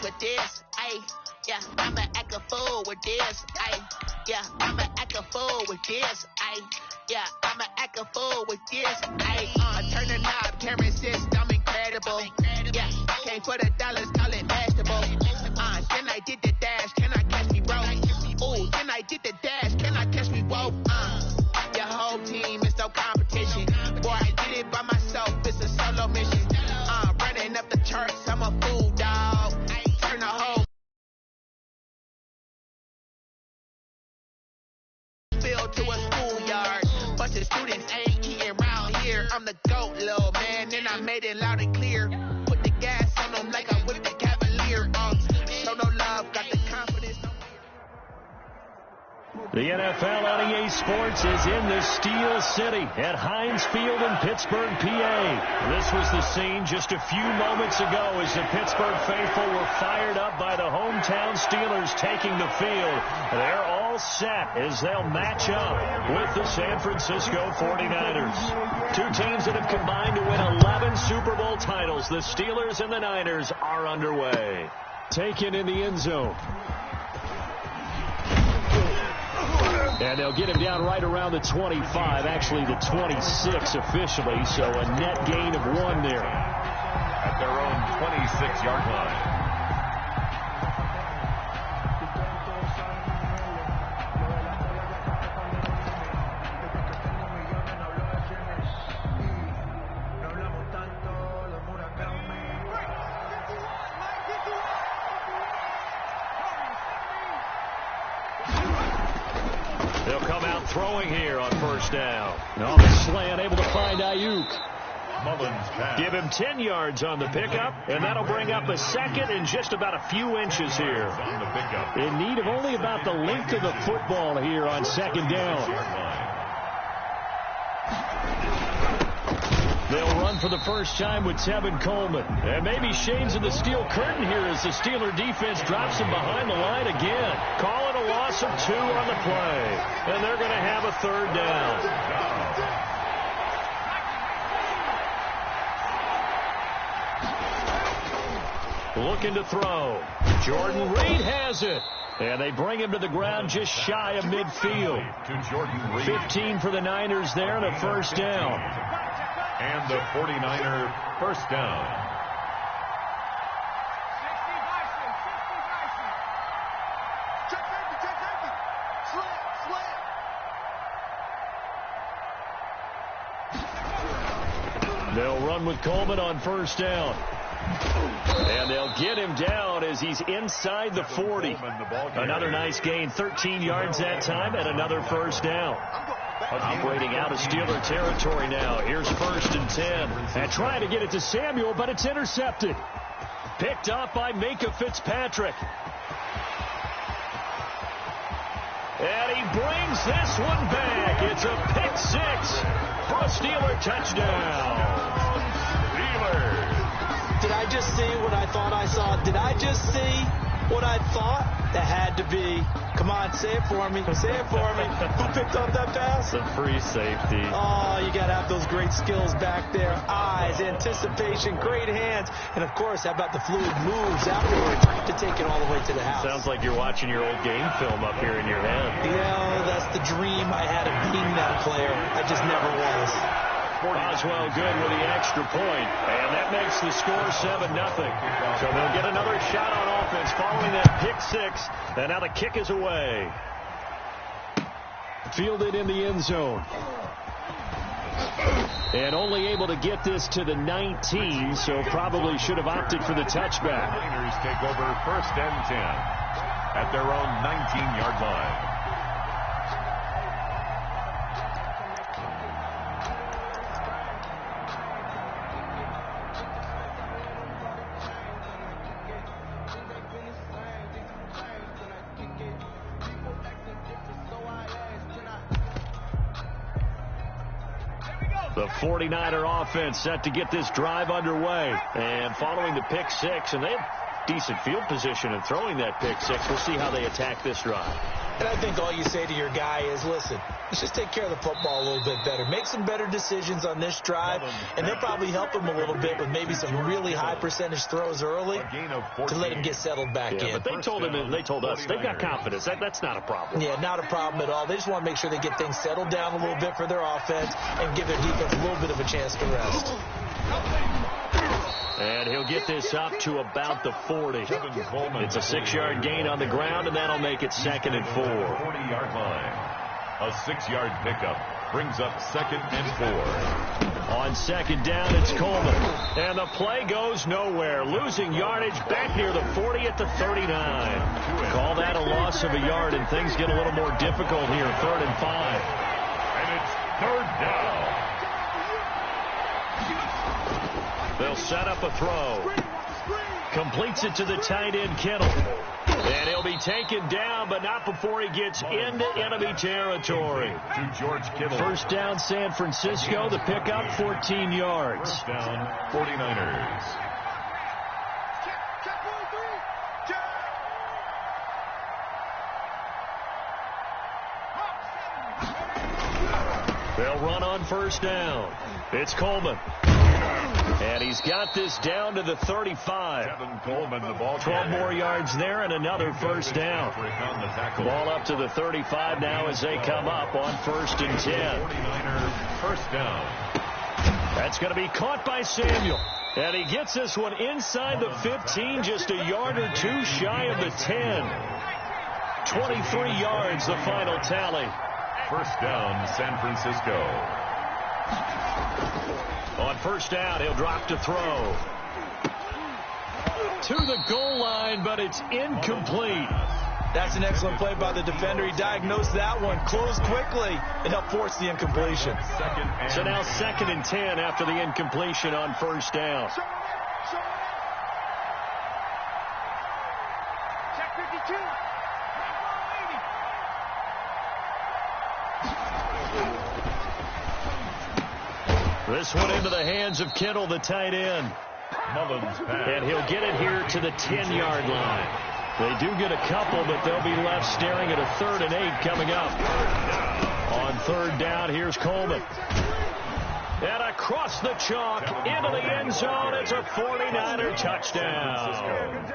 E: with this, ayy. Yeah, I'ma act a fool with this, ayy. Yeah, I'ma act a fool with this, ayy. Yeah, I'ma act a fool with this, ayy. Turn the knob, camera system incredible. Yeah, came for the dollars, call it vegetable. Then I did the dash, can I catch me, bro? Ooh, then I did the dash, can I catch me, whoa? Your whole team is no competition. Boy, I did it by myself, it's a solo mission. Running up the charts, I'm a fool, dog. Turn the whole field to a schoolyard. Bunch of students ain't eating round here. I'm the GOAT, little man, and I made it loud and clear. Put the gas on them like I whipped the Cavalier. Show no love, got the confidence.
A: The NFL on EA Sports is in the Steel City at Heinz Field in Pittsburgh, PA. This was the scene just a few moments ago as the Pittsburgh faithful were fired up by the hometown Steelers taking the field. They're all set as they'll match up with the San Francisco 49ers. Two teams that have combined to win 11 Super Bowl titles. The Steelers and the Niners are underway. Taken in the end zone. And they'll get him down right around the 25, actually the 26 officially, so a net gain of 1 there.
B: At their own 26-yard line.
A: They'll come out throwing here on first down. Off the slant, able to find Ayuk. Give him 10 yards on the pickup, and that'll bring up a second and just about a few inches here. In need of only about the length of the football here on second down. They'll run for the first time with Tevin Coleman. And maybe shades of the steel curtain here as the Steeler defense drops him behind the line again. Call it a loss of 2 on the play. And they're going to have a third down. Looking to throw. Jordan Reed has it. And they bring him to the ground just shy of midfield. 15 for the Niners there and a first down.
B: And the 49er first down.
A: They'll run with Coleman on first down. And they'll get him down as he's inside the 40. Another nice gain, 13 yards that time, and another first down. Operating out of Steeler territory now. Here's 1st and 10. And trying to get it to Samuel, but it's intercepted. Picked up by Minka Fitzpatrick. And he brings this one back. It's a pick 6 for a Steeler touchdown. Steelers.
F: Did I just see what I thought I saw? Did I just see what I thought? That had to be. Come on, say it for me. Say it for me. Who picked up that pass?
A: The free safety.
F: Oh, you got to have those great skills back there. Eyes, anticipation, great hands. And, of course, how about the fluid moves afterwards to take it all the way to the house?
A: Sounds like you're watching your old game film up here in your head.
F: Yeah, that's the dream I had of being that player. I just never was.
A: Boswell good with the extra point, and that makes the score 7-0. So they'll get another shot on offense following that pick 6, and now the kick is away. Fielded in the end zone. And only able to get this to the 19, so probably should have opted for the touchback.
B: Niners take over 1st and 10 at their own 19-yard line.
A: The 49er offense set to get this drive underway. And following the pick 6, and they have decent field position in throwing that pick 6. We'll see how they attack this drive.
F: And I think all you say to your guy is, listen, let's just take care of the football a little bit better. Make some better decisions on this drive, and they'll probably help him a little bit with maybe some really high percentage throws early to let him get settled back in.
A: But they told him, and they told us, they've got confidence. That's not a problem.
F: Yeah, not a problem at all. They just want to make sure they get things settled down a little bit for their offense and give their defense a little bit of a chance to rest.
A: And he'll get this up to about the 40. It's a 6-yard gain on the ground, and that'll make it 2nd and 4.
B: 40-yard line. A 6-yard pickup brings up 2nd and 4.
A: On 2nd down, it's Coleman. And the play goes nowhere. Losing yardage back near the 40 at the 39. Call that a loss of a yard, and things get a little more difficult here. 3rd and 5.
B: And it's 3rd down.
A: They'll set up a throw. Completes it to the tight end, Kittle. And he'll be taken down, but not before he gets into enemy territory.
B: To George Kittle.
A: 1st down, San Francisco. The pickup, 14 yards.
B: 1st down, 49ers.
A: They'll run on 1st down. It's Coleman. And he's got this down to the 35.
B: Kevin Coleman, the ball
A: 12 more yards there and another 1st down. Ball up to the 35 now as they come up on 1st and 10.
B: 49ers, 1st down.
A: That's going to be caught by Samuel. And he gets this one inside the 15, just a yard or two shy of the 10. 23 yards, the final tally.
B: 1st down, San Francisco.
A: On 1st down, he'll drop to throw. To the goal line, but it's incomplete.
C: That's an excellent play by the defender. He diagnosed that one, closed quickly, and helped force the incompletion.
A: So now 2nd and 10 after the incompletion on 1st down.
D: Check 52.
A: This one into the hands of Kittle, the tight end. And he'll get it here to the 10-yard line. They do get a couple, but they'll be left staring at a 3rd and 8 coming up. On 3rd down, here's Coleman. And across the chalk into the end zone. It's a 49er touchdown.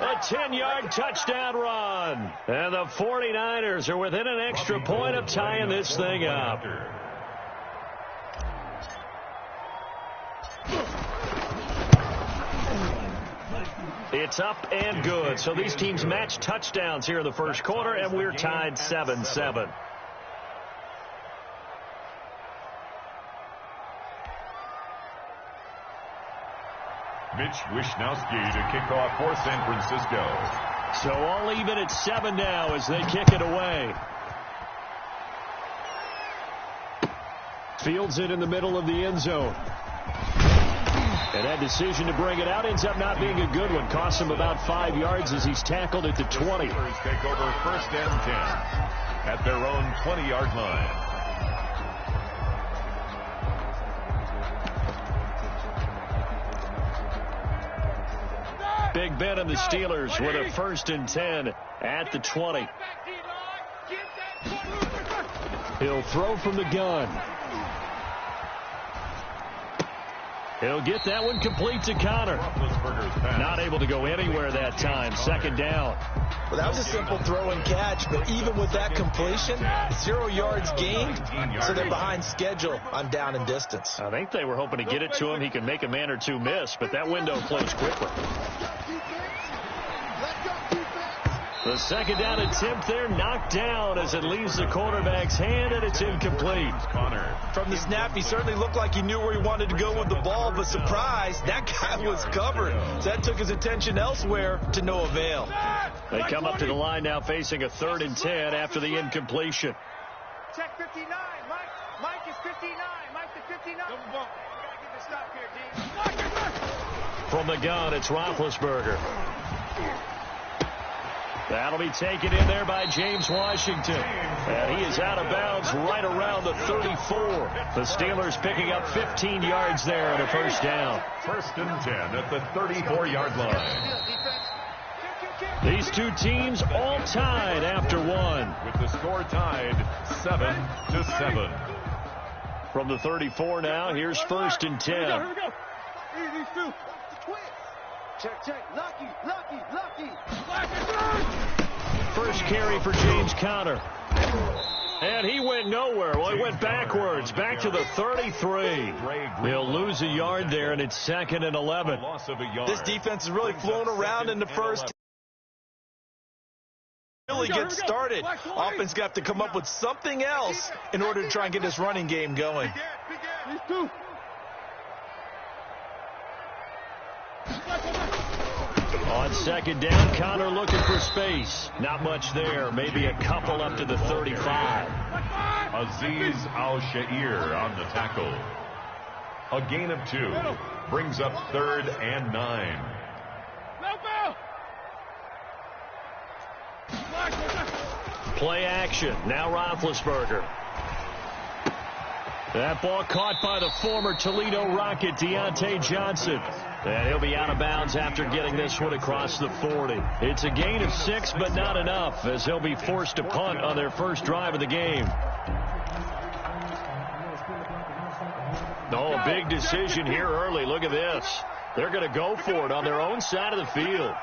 A: A 10-yard touchdown run. And the 49ers are within an extra point of tying this thing up. It's up and good. So these teams match touchdowns here in the 1st quarter, and we're tied 7-7.
B: Mitch Wishnowsky to kick off for San Francisco.
A: So all even at 7 now as they kick it away. Fields it in the middle of the end zone. And that decision to bring it out ends up not being a good one. Costs him about 5 yards as he's tackled at the 20.
B: Take over 1st and 10 at their own 20-yard line.
A: Big Ben and the Steelers with a 1st and 10 at the 20. He'll throw from the gun. He'll get that one complete to Connor. Not able to go anywhere that time. 2nd down.
C: Well, that was a simple throw and catch, but even with that completion, 0 yards gained, so they're behind schedule on down and distance.
A: I think they were hoping to get it to him. He can make a man or two miss, but that window closed quickly. The 2nd down attempt there knocked down as it leaves the quarterback's hand, and it's incomplete.
C: From the snap, he certainly looked like he knew where he wanted to go with the ball, but surprise, that guy was covered. So that took his attention elsewhere to no avail.
A: They come up to the line now facing a 3rd and 10 after the incompletion.
D: Check 59. Mike is 59. Mike to 59. Double bump. You gotta get the stop here, D.
A: From the gun, it's Roethlisberger. That'll be taken in there by James Washington. And he is out of bounds right around the 34. The Steelers picking up 15 yards there on a 1st down.
B: 1st and 10 at the 34-yard line.
A: These two teams all tied after one.
B: With the score tied 7-7.
A: From the 34 now, here's 1st and 10.
D: Here we go. These two. Check. Lucky.
A: First carry for James Conner. And he went nowhere. Well, he went backwards, back to the 33. He'll lose a yard there, and it's 2nd and 11.
C: This defense is really flowing around in the first. Really get started. Offense got to come up with something else in order to try and get this running game going.
D: These two.
A: On 2nd down, Conner looking for space. Not much there. Maybe a couple up to the 35.
B: Aziz Al-Shair on the tackle. A gain of 2 brings up 3rd and 9.
A: Play action. Now Roethlisberger. That ball caught by the former Toledo Rocket, Deontay Johnson. And he'll be out of bounds after getting this one across the 40. It's a gain of 6, but not enough, as he'll be forced to punt on their first drive of the game. Oh, a big decision here early. Look at this. They're going to go for it on their own side of the field.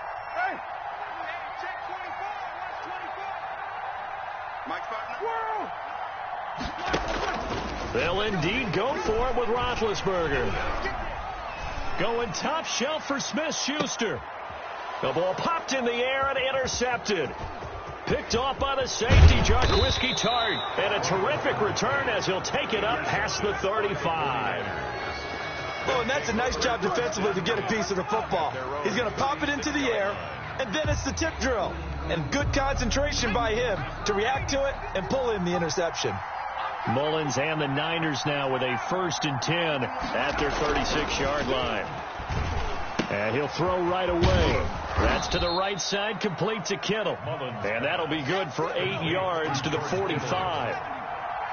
A: They'll indeed go for it with Roethlisberger. Going top shelf for Smith-Schuster. The ball popped in the air and intercepted. Picked off by the safety, Jarquiski Tart. And a terrific return as he'll take it up past the 35.
C: Oh, and that's a nice job defensively to get a piece of the football. He's going to pop it into the air, and then it's the tip drill. And good concentration by him to react to it and pull in the interception.
A: Mullins and the Niners now with a 1st and 10 at their 36-yard line. And he'll throw right away. That's to the right side, complete to Kittle. And that'll be good for 8 yards to the 45.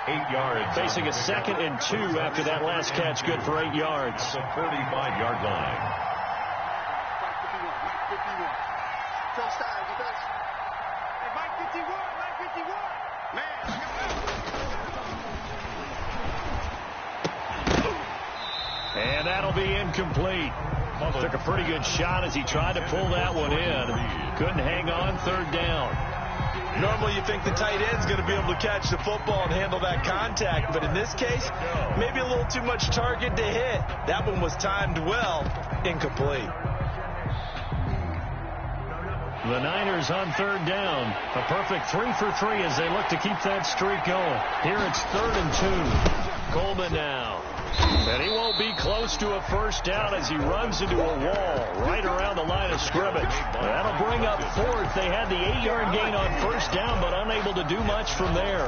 B: 8 yards.
A: Facing a 2nd and 2 after that last catch, good for 8 yards.
B: The 45-yard line.
A: And that'll be incomplete. Took a pretty good shot as he tried to pull that one in. Couldn't hang on, 3rd down.
C: Normally you think the tight end's going to be able to catch the football and handle that contact, but in this case, maybe a little too much target to hit. That one was timed well, incomplete.
A: The Niners on 3rd down. A perfect 3 for 3 as they look to keep that streak going. Here it's 3rd and 2. Coleman now. And he won't be close to a 1st down as he runs into a wall right around the line of scrimmage. That'll bring up 4th. They had the 8-yard gain on 1st down, but unable to do much from there.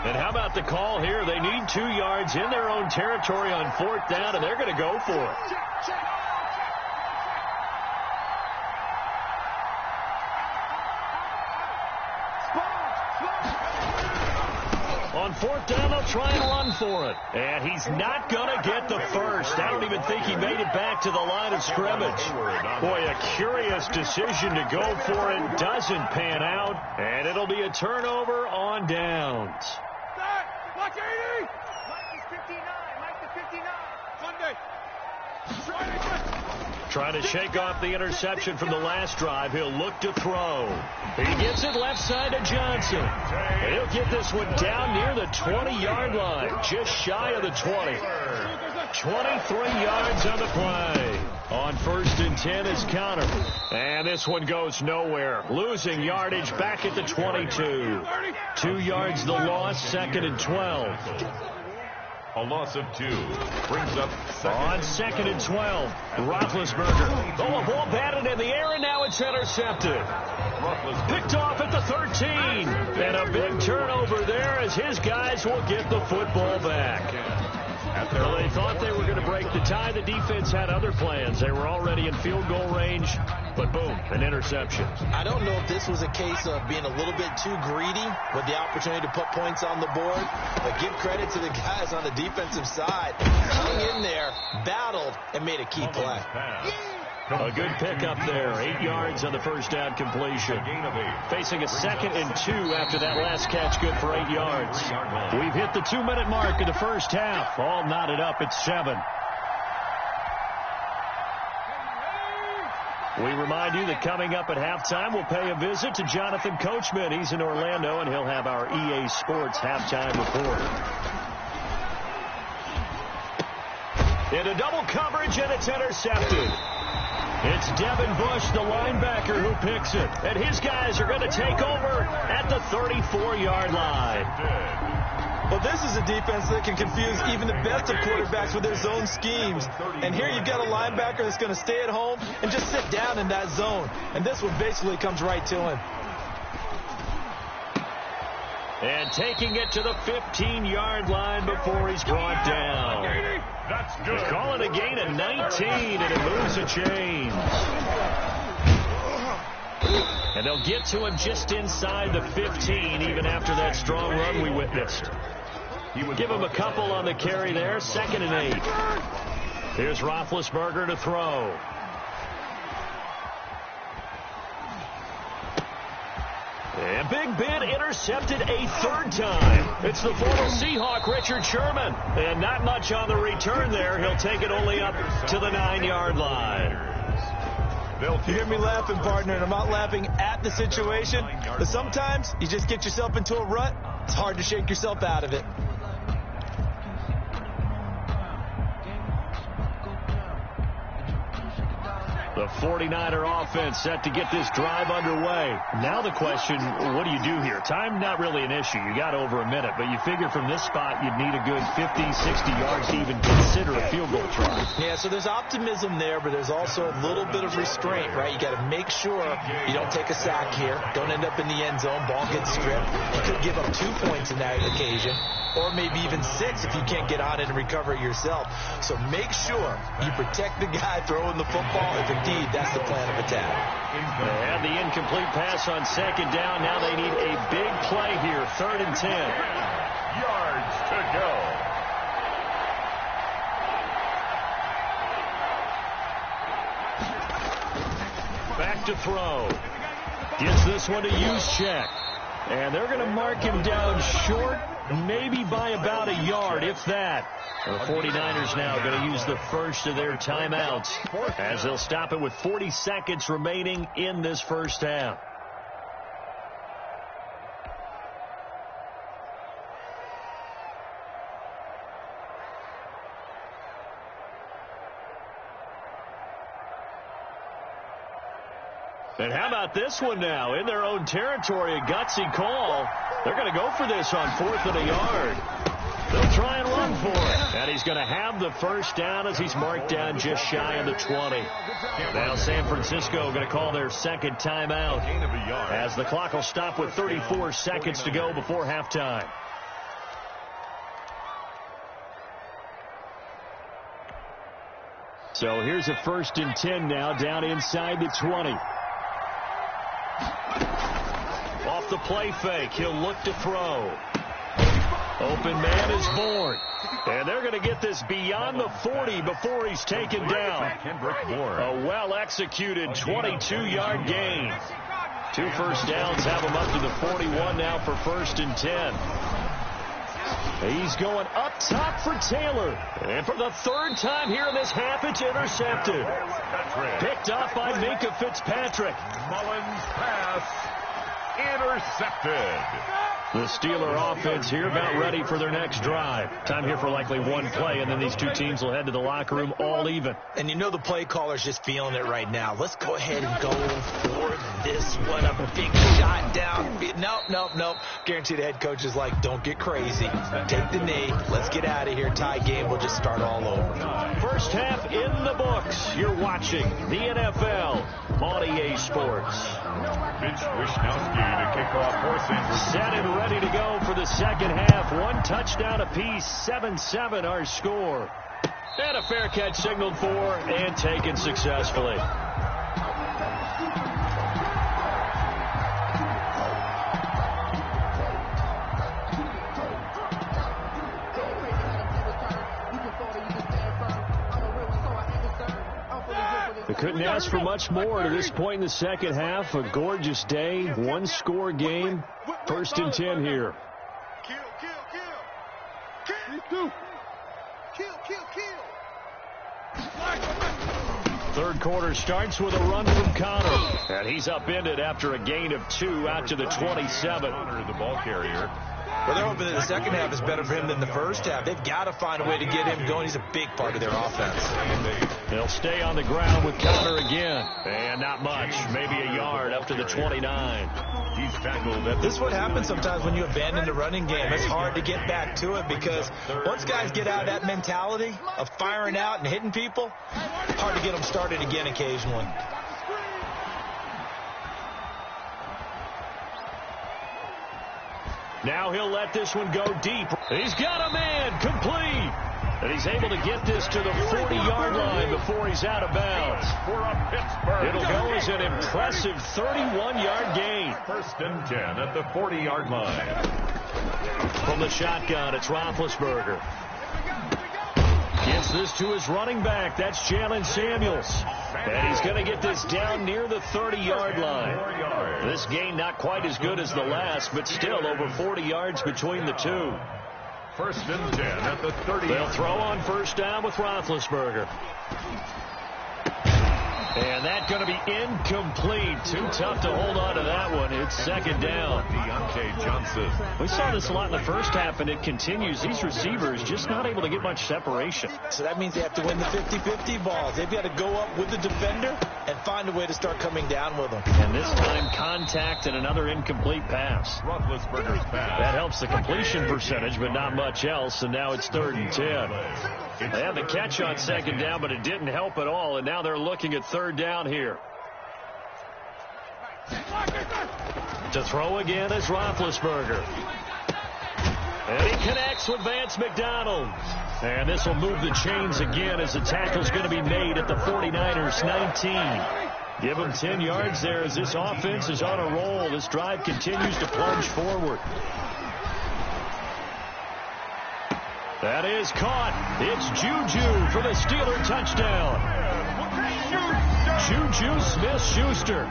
A: And how about the call here? They need 2 yards in their own territory on 4th down, and they're going to go for it. On 4th down, they'll try and run for it. And he's not going to get the 1st. I don't even think he made it back to the line of scrimmage. Boy, a curious decision to go for it. Doesn't pan out. And it'll be a turnover on downs.
D: Mike 80! Mike is 59. Mike is 59. Sunday.
A: Trying to shake off the interception from the last drive. He'll look to throw. He gets it left side to Johnson. And he'll get this one down near the 20-yard line, just shy of the 20. 23 yards on the play. On 1st and 10 is Conner. And this one goes nowhere. Losing yardage back at the 22. 2 yards the loss, 2nd and 12.
B: A loss of 2 brings up 2nd.
A: On 2nd and 12, Roethlisberger. Oh, a ball batted in the air, and now it's intercepted. Picked off at the 13. And a big turnover there as his guys will get the football back. Well, they thought they were going to break the tie. The defense had other plans. They were already in field goal range, but boom, an interception.
F: I don't know if this was a case of being a little bit too greedy with the opportunity to put points on the board, but give credit to the guys on the defensive side. Hung in there, battled, and made a key play.
A: A good pickup there. 8 yards on the first down completion. Facing a 2nd and 2 after that last catch, good for 8 yards. We've hit the 2-minute mark of the first half. All knotted up at 7. We remind you that coming up at halftime, we'll pay a visit to Jonathan Coachman. He's in Orlando, and he'll have our EA Sports halftime report. Into double coverage, and it's intercepted. It's Devin Bush, the linebacker, who picks it. And his guys are going to take over at the 34-yard line.
C: Well, this is a defense that can confuse even the best of quarterbacks with their zone schemes. And here you've got a linebacker that's going to stay at home and just sit down in that zone. And this one basically comes right to him.
A: And taking it to the 15-yard line before he's brought down.
B: That's good.
A: Call it a gain of 19, and it moves a chain. And they'll get to him just inside the 15, even after that strong run we witnessed. Give him a couple on the carry there, 2nd and 8. Here's Roethlisberger to throw. And Big Ben intercepted a 3rd time. It's the former Seahawk, Richard Sherman. And not much on the return there. He'll take it only up to the 9-yard line.
C: You hear me laughing, partner, and I'm not laughing at the situation. But sometimes you just get yourself into a rut. It's hard to shake yourself out of it.
A: The 49er offense set to get this drive underway. Now the question, what do you do here? Time not really an issue. You got over a minute, but you figure from this spot you'd need a good 50, 60 yards to even consider a field goal try.
F: Yeah, so there's optimism there, but there's also a little bit of restraint, right? You got to make sure you don't take a sack here. Don't end up in the end zone. Ball gets stripped. You could give up 2 points in that occasion, or maybe even 6 if you can't get on it and recover it yourself. So make sure you protect the guy throwing the football if indeed that's the plan of attack.
A: They had the incomplete pass on 2nd down. Now they need a big play here, 3rd and 10.
B: Yards to go.
A: Back to throw. Gets this one to Juszczyk. And they're going to mark him down short, maybe by about a yard, if that. The 49ers now going to use the first of their timeouts as they'll stop it with 40 seconds remaining in this first half. And how about this one now? In their own territory, a gutsy call. They're going to go for this on 4th and a yard. They'll try and run for it. And he's going to have the first down as he's marked down just shy of the 20. Now San Francisco going to call their 2nd timeout as the clock will stop with 34 seconds to go before halftime. So here's a 1st and 10 now down inside the 20. Off the play fake, he'll look to throw. Open man is born. And they're going to get this beyond the 40 before he's taken down. A well-executed 22-yard gain. 2 first downs have him up to the 41 now for 1st and 10. He's going up top for Taylor. And for the 3rd time here in this half, it's intercepted. Picked off by Minkah Fitzpatrick.
B: Mullins pass intercepted.
A: The Steeler offense here about ready for their next drive. Time here for likely one play, and then these two teams will head to the locker room all even.
F: And you know the play caller's just feeling it right now. Let's go ahead and go for this one. A big shot down. Nope. Guarantee the head coach is like, don't get crazy. Take the knee. Let's get out of here. Tie game. We'll just start all over.
A: First half in the books. You're watching the NFL on EA Sports.
B: Mitch Wisnowski to kick off for San
A: Set and ready to go for the second half. One touchdown apiece, 7-7 our score. And a fair catch signaled for and taken successfully. They couldn't ask for much more to this point in the second half. A gorgeous day, one-score game. 1st and 10 here.
D: Kill, kill, kill. Kill. Kill, kill, kill.
A: Third quarter starts with a run from Connor. And he's upended after a gain of 2 out to the 27.
B: Connor, the ball carrier.
F: Well, they're hoping that the second half is better for him than the first half. They've got to find a way to get him going. He's a big part of their offense.
A: They'll stay on the ground with Connor again. And not much, maybe a yard up to the 29.
B: He's tackled.
F: This is what happens sometimes when you abandon the running game. It's hard to get back to it because once guys get out of that mentality of firing out and hitting people, hard to get them started again occasionally.
A: Now he'll let this one go deep. He's got a man, complete. And he's able to get this to the 40-yard line before he's out of bounds.
B: For a Pittsburgh.
A: It'll go as an impressive 31-yard gain.
B: 1st and 10 at the 40-yard line.
A: From the shotgun, it's Roethlisberger. Gets this to his running back. That's Jalen Samuels. And he's going to get this down near the 30-yard line. This gain not quite as good as the last, but still over 40 yards between the two.
B: 1st and 10 at the 30.
A: They'll throw on 1st down with Roethlisberger. And that's going to be incomplete. Too tough to hold on to that one. It's 2nd down.
B: Deontay Johnson.
A: We saw this a lot in the first half, and it continues. These receivers just not able to get much separation.
F: So that means they have to win the 50-50 balls. They've got to go up with the defender and find a way to start coming down with them.
A: And this time, contact and another incomplete pass.
B: Roethlisberger's pass.
A: That helps the completion percentage, but not much else, and now it's 3rd and 10. They had the catch on 2nd down, but it didn't help at all, and now they're looking at 3rd down here. To throw again is Roethlisberger. And he connects with Vance McDonald. And this will move the chains again as the tackle's going to be made at the 49ers 19. Give them 10 yards there as this offense is on a roll. This drive continues to plunge forward. That is caught. It's Juju for the Steeler touchdown. Juju Smith-Schuster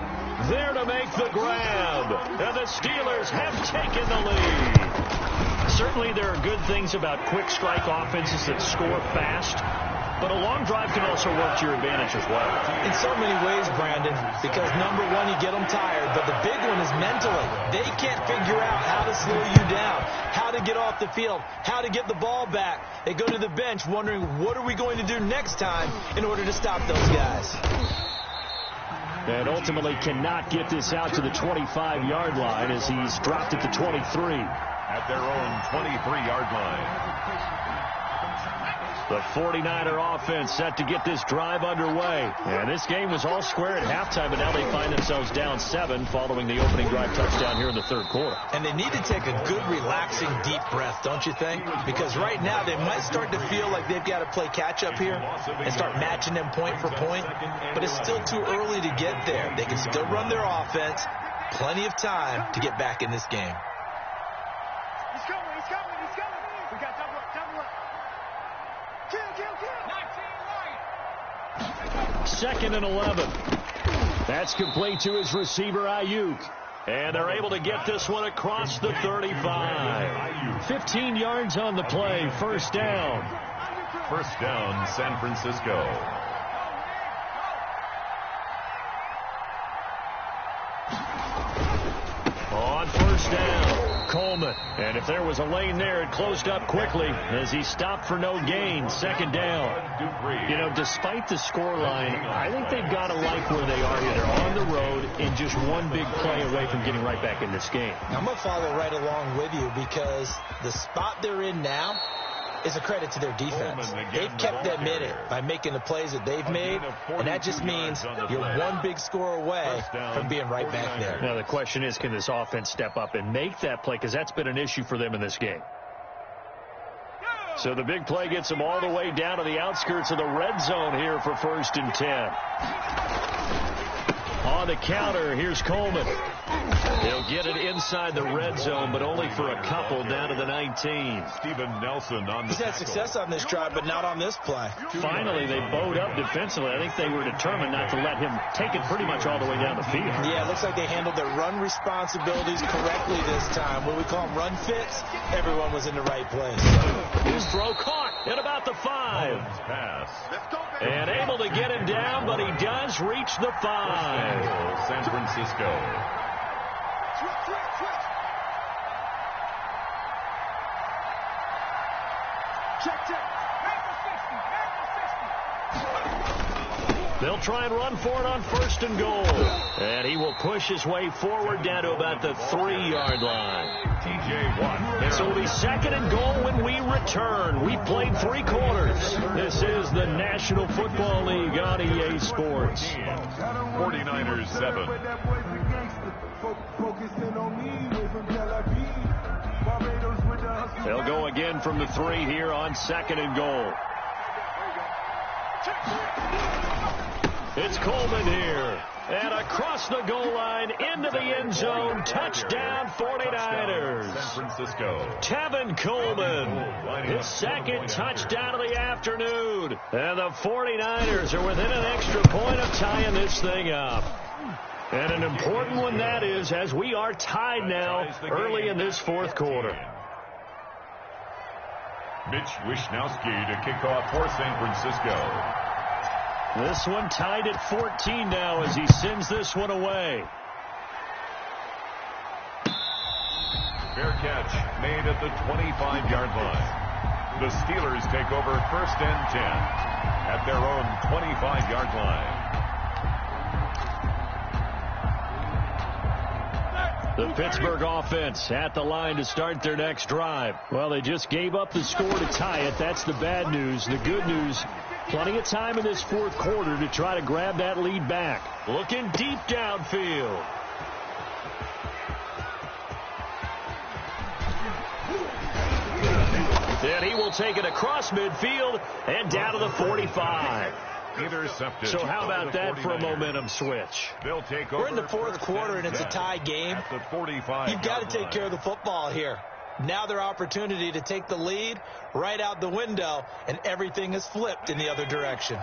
A: there to make the grab. And the Steelers have taken the lead. Certainly there are good things about quick strike offenses that score fast. But a long drive can also work to your advantage as well.
F: In so many ways, Brandon, because number one, you get them tired, but the big one is mentally. They can't figure out how to slow you down, how to get off the field, how to get the ball back. They go to the bench wondering, what are we going to do next time in order to stop those guys?
A: And ultimately cannot get this out to the 25-yard line as he's dropped at the 23.
B: At their own 23-yard line.
A: The 49er offense set to get this drive underway. And this game was all square at halftime, but now they find themselves down 7 following the opening drive touchdown here in the 3rd quarter.
F: And they need to take a good, relaxing, deep breath, don't you think? Because right now they might start to feel like they've got to play catch-up here and start matching them point for point. But it's still too early to get there. They can still run their offense. Plenty of time to get back in this game.
D: He's coming, he's coming, he's coming. We got double up, double up. Kill, kill, kill.
A: 2nd and 11. That's complete to his receiver, Ayuk. And they're able to get this one across the 35. 15 yards on the play. 1st down.
B: 1st down, San Francisco.
A: On 1st down, Coleman. And if there was a lane there, it closed up quickly as he stopped for no gain. 2nd down. You know, despite the scoreline, I think they've got to like where they are here. They're on the road and just one big play away from getting right back in this game.
F: I'm going to follow right along with you because the spot they're in now, is a credit to their defense. They've kept them in it by making the plays that they've made, and that just means you're one big score away from being right back there.
A: Now, the question is, can this offense step up and make that play? Because that's been an issue for them in this game. So the big play gets them all the way down to the outskirts of the red zone here for 1st and 10. On the counter, here's Coleman. He'll get it inside the red zone, but only for a couple down to the 19.
B: Steven Nelson on the
F: He's had success on this drive, but not on this play.
A: Finally, they bowed up defensively. I think they were determined not to let him take it pretty much all the way down the field.
F: Yeah, it looks like they handled their run responsibilities correctly this time. When we call them run fits, everyone was in the right place.
A: His throw caught at about the 5.
B: pass.
A: And able to get him down, but he does reach the 5.
B: San Francisco. They'll try and run for it on 1st and goal. And he will push his way forward down to about the 3-yard line. TJ Watt.
A: So it'll be 2nd and goal when we return. We played 3 quarters. This is the National Football League on EA Sports.
B: 49ers 7.
A: They'll go again from the 3 here on 2nd and goal. It's Coleman here. And across the goal line into the end zone. Touchdown 49ers.
B: San Francisco.
A: Tevin Coleman. His 2nd touchdown of the afternoon. And the 49ers are within an extra point of tying this thing up. And an important one that is, as we are tied now early in this 4th quarter.
B: Mitch Wishnowski to kick off for San Francisco.
A: This one tied at 14 now as he sends this one away.
B: Fair catch made at the 25-yard line. The Steelers take over 1st and 10 at their own 25-yard line.
A: The Pittsburgh offense at the line to start their next drive. Well, they just gave up the score to tie it. That's the bad news. The good news, plenty of time in this 4th quarter to try to grab that lead back. Looking deep downfield. And he will take it across midfield and down to the 45.
B: Intercepted.
A: So how about that for a momentum switch?
B: They'll take over.
F: We're in the 4th quarter, and it's a tie game.
B: At the 45.
F: You've got to take care of the football here. Now their opportunity to take the lead right out the window, and everything is flipped in the other direction.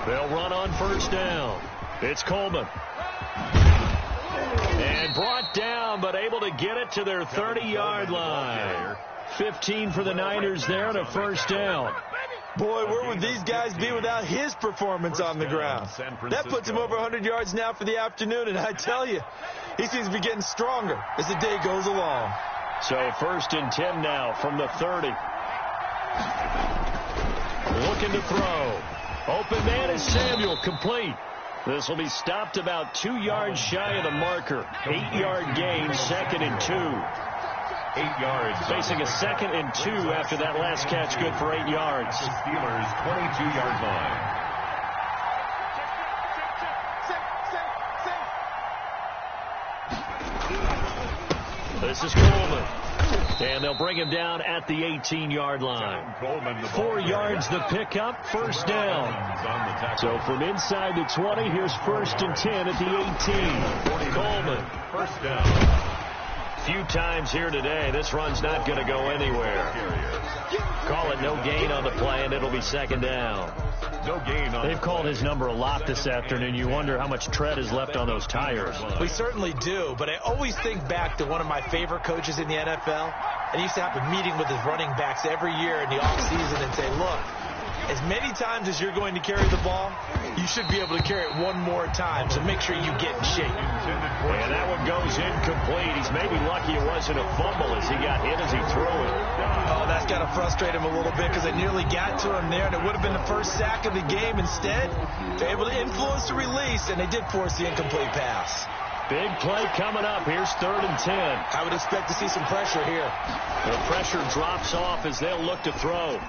A: They'll run on 1st down. It's Coleman. And brought down, but able to get it to their 30-yard line. 15 for the Niners there and a 1st down.
C: Boy, where would these guys be without his performance on the ground? That puts him over 100 yards now for the afternoon, and I tell you, he seems to be getting stronger as the day goes along.
A: So 1st and 10 now from the 30. Looking to throw. Open man is Samuel, complete. This will be stopped about 2 yards shy of the marker. 8-yard gain, 2nd and 2.
B: 8 yards.
A: Facing a 2nd and 2 after that last catch, good for 8 yards.
B: The Steelers' 22-yard line.
A: This is Coleman. And they'll bring him down at the 18-yard line. 4 yards the pickup, 1st down. So from inside the 20, here's 1st and 10 at the 18. Coleman.
B: 1st down.
A: Few times here today, this run's not going to go anywhere. Call it no gain on the play, and it'll be 2nd down.
B: No gain on.
A: They've called his number a lot this afternoon. You wonder how much tread is left on those tires.
F: We certainly do, but I always think back to one of my favorite coaches in the NFL. And he used to have a meeting with his running backs every year in the offseason and say, look, as many times as you're going to carry the ball, you should be able to carry it one more time, so make sure you get in shape.
A: And that one goes incomplete. He's maybe lucky it wasn't a fumble as he got hit as he threw it.
C: Oh, that's got to frustrate him a little bit because they nearly got to him there, and it would have been the first sack of the game. Instead, they're able to influence the release, and they did force the incomplete pass.
A: Big play coming up. Here's 3rd and 10.
F: I would expect to see some pressure here.
A: The pressure drops off as they'll look to throw.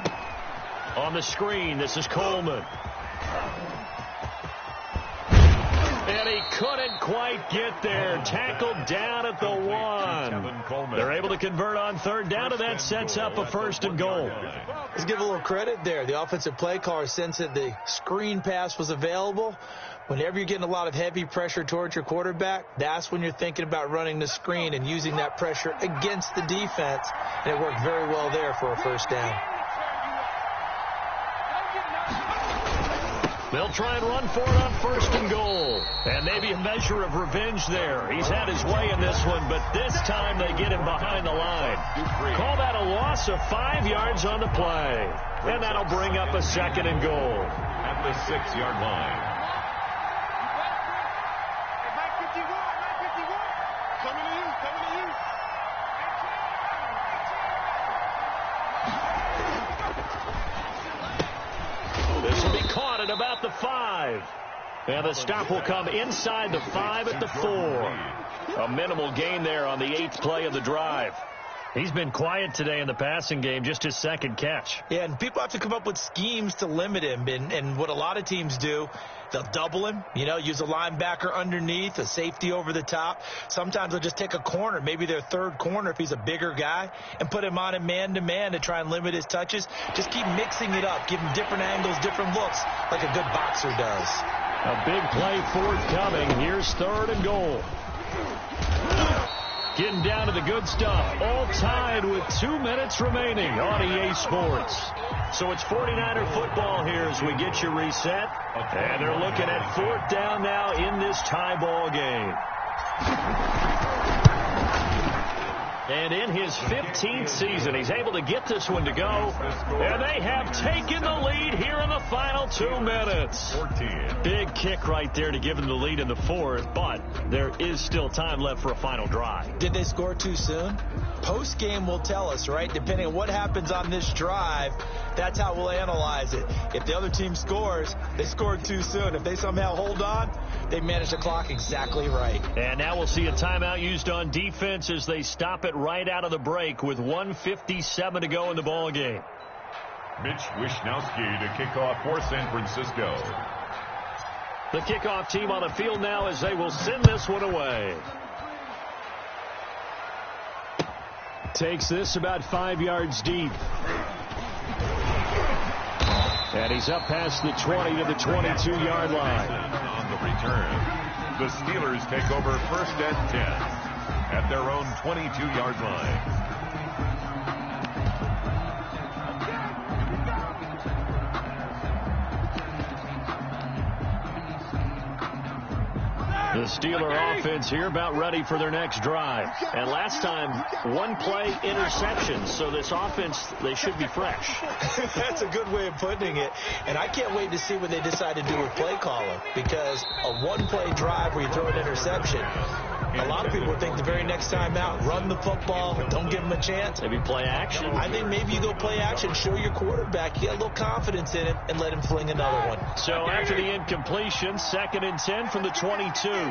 A: On the screen, this is Coleman. And he couldn't quite get there. Tackled down at the 1. They're able to convert on 3rd down, and that sets up a 1st and goal.
F: Let's give a little credit there. The offensive play caller sensed that the screen pass was available. Whenever you're getting a lot of heavy pressure towards your quarterback, that's when you're thinking about running the screen and using that pressure against the defense. And it worked very well there for a 1st down.
A: They'll try and run for it on 1st and goal. And maybe a measure of revenge there. He's had his way in this one, but this time they get him behind the line. Call that a loss of 5 yards on the play. And that'll bring up a 2nd and goal.
B: At the 6-yard line.
A: This will be caught at about the 5. And the stop will come inside the 5 at the 4. A minimal gain there on the 8th play of the drive. He's been quiet today in the passing game, just his 2nd catch.
F: Yeah, and people have to come up with schemes to limit him. And what a lot of teams do, they'll double him, use a linebacker underneath, a safety over the top. Sometimes they'll just take a corner, maybe their 3rd corner if he's a bigger guy, and put him on a man-to-man to try and limit his touches. Just keep mixing it up, give him different angles, different looks, like a good boxer does.
A: A big play forthcoming. Here's 3rd and goal. Getting down to the good stuff. All tied with 2 minutes remaining on EA Sports. So it's 49er football here as we get you reset. And they're looking at 4th down now in this tie ball game. And in his 15th season, he's able to get this one to go. And they have taken the lead here in the final 2 minutes.
B: 14.
A: Big kick right there to give them the lead in the 4th, but there is still time left for a final drive.
F: Did they score too soon? Post-game will tell us, right? Depending on what happens on this drive, that's how we'll analyze it. If the other team scores, they scored too soon. If they somehow hold on, they manage the clock exactly right.
A: And now we'll see a timeout used on defense as they stop it right out of the break with 1:57 to go in the ball game.
B: Mitch Wisnowski to kick off for San Francisco.
A: The kickoff team on the field now as they will send this one away. Takes this about 5 yards deep. And he's up past the 20 to the 22-yard line.
B: On the return, the Steelers take over 1st and 10 at their own 22-yard line.
A: The Steeler offense here about ready for their next drive. And last time, 1 play interception. So this offense, they should be fresh.
F: That's a good way of putting it. And I can't wait to see what they decide to do with play caller. Because a 1-play drive where you throw an interception, a lot of people would think the very next time out, run the football, don't give them a chance.
A: Maybe play action.
F: I think maybe you go play action, show your quarterback, you get a little confidence in him, and let him fling another one.
A: So after the incompletion, 2nd and 10 from the 22.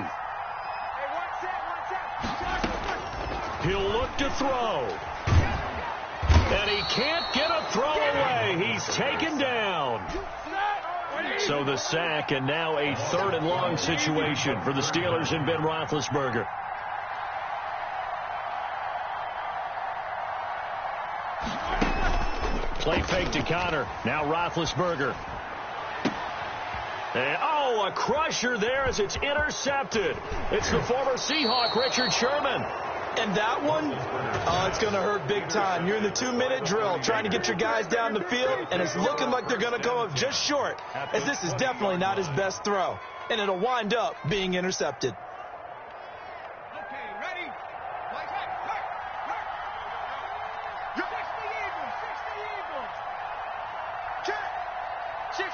A: He'll look to throw. And he can't get a throw away. He's taken down. So the sack, and now a 3rd and long situation for the Steelers and Ben Roethlisberger. Play fake to Connor. Now Roethlisberger. And, a crusher there as it's intercepted. It's the former Seahawk, Richard Sherman.
F: And that one, it's going to hurt big time. You're in the 2-minute drill trying to get your guys down the field, and it's looking like they're going to come up just short, as this is definitely not his best throw. And it'll wind up being intercepted.
D: Okay, ready? Fix the Eagles. Check. Check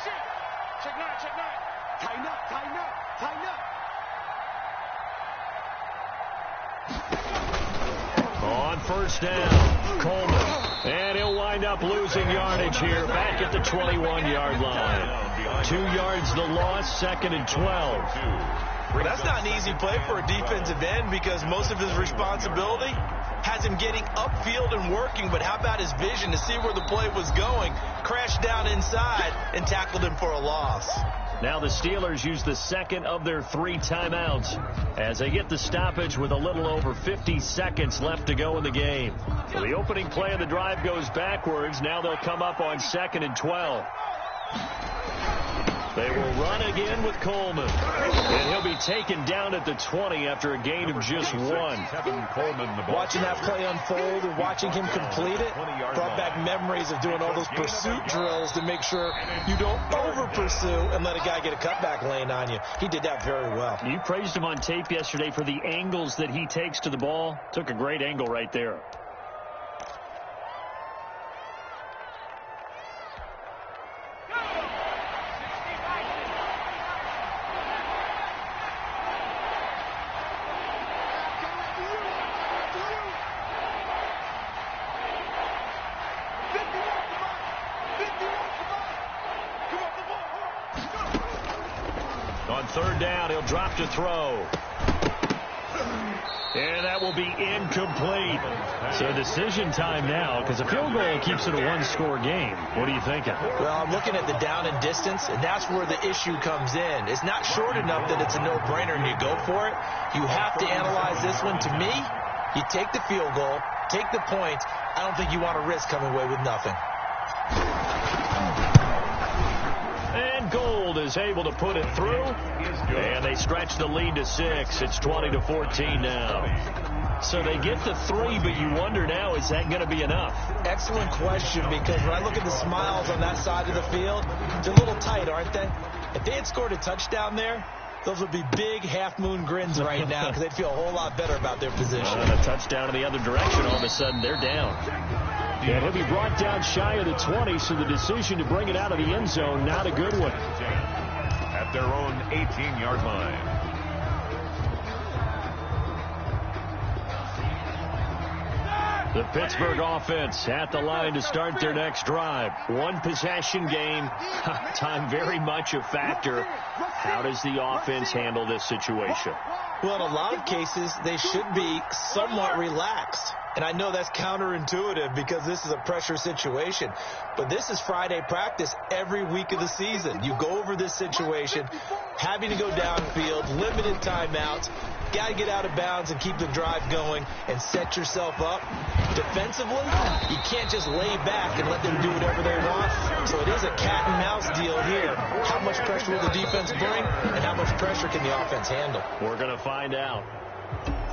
D: 9. Tighten up.
A: On 1st down, Coleman. And he'll wind up losing yardage here back at the 21-yard line. 2 yards the loss, 2nd and 12.
C: Well, that's not an easy play for a defensive end because most of his responsibility has him getting upfield and working, but how about his vision to see where the play was going, crashed down inside, and tackled him for a loss.
A: Now the Steelers use the second of their 3 timeouts as they get the stoppage with a little over 50 seconds left to go in the game. So the opening play of the drive goes backwards. Now they'll come up on 2nd and 12. They will run again with Coleman. And he'll be taken down at the 20 after a gain of just 1.
F: Watching that play unfold and watching him complete it brought back memories of doing all those pursuit drills to make sure you don't over-pursue and let a guy get a cutback lane on you. He did that very well.
A: You praised him on tape yesterday for the angles that he takes to the ball. Took a great angle right there. On 3rd down, he'll drop to throw. And that will be incomplete. So decision time now, because a field goal keeps it a 1-score game. What are you thinking?
F: Well, I'm looking at the down and distance, and that's where the issue comes in. It's not short enough that it's a no-brainer and you go for it. You have to analyze this one. To me, you take the field goal, take the point. I don't think you want to risk coming away with nothing.
A: And Gold is able to put it through. And they stretch the lead to 6. It's 20-14 now. So they get the 3, but you wonder now, is that going to be enough?
F: Excellent question, because when I look at the smiles on that side of the field, they're a little tight, aren't they? If they had scored a touchdown there, those would be big half-moon grins right now because they'd feel a whole lot better about their position.
A: A touchdown in the other direction, all of a sudden they're down. And he'll be brought down shy of the 20, so the decision to bring it out of the end zone, not a good one.
B: At their own 18-yard line.
A: The Pittsburgh offense at the line to start their next drive. 1-possession game. Time very much a factor. How does the offense handle this situation?
F: Well, in a lot of cases, they should be somewhat relaxed. And I know that's counterintuitive because this is a pressure situation. But this is Friday practice every week of the season. You go over this situation, having to go downfield, limited timeouts, got to get out of bounds and keep the drive going and set yourself up. Defensively, you can't just lay back and let them do whatever they want. So it is a cat and mouse deal here. How much pressure will the defense bring and how much pressure can the offense handle?
A: We're going to find out.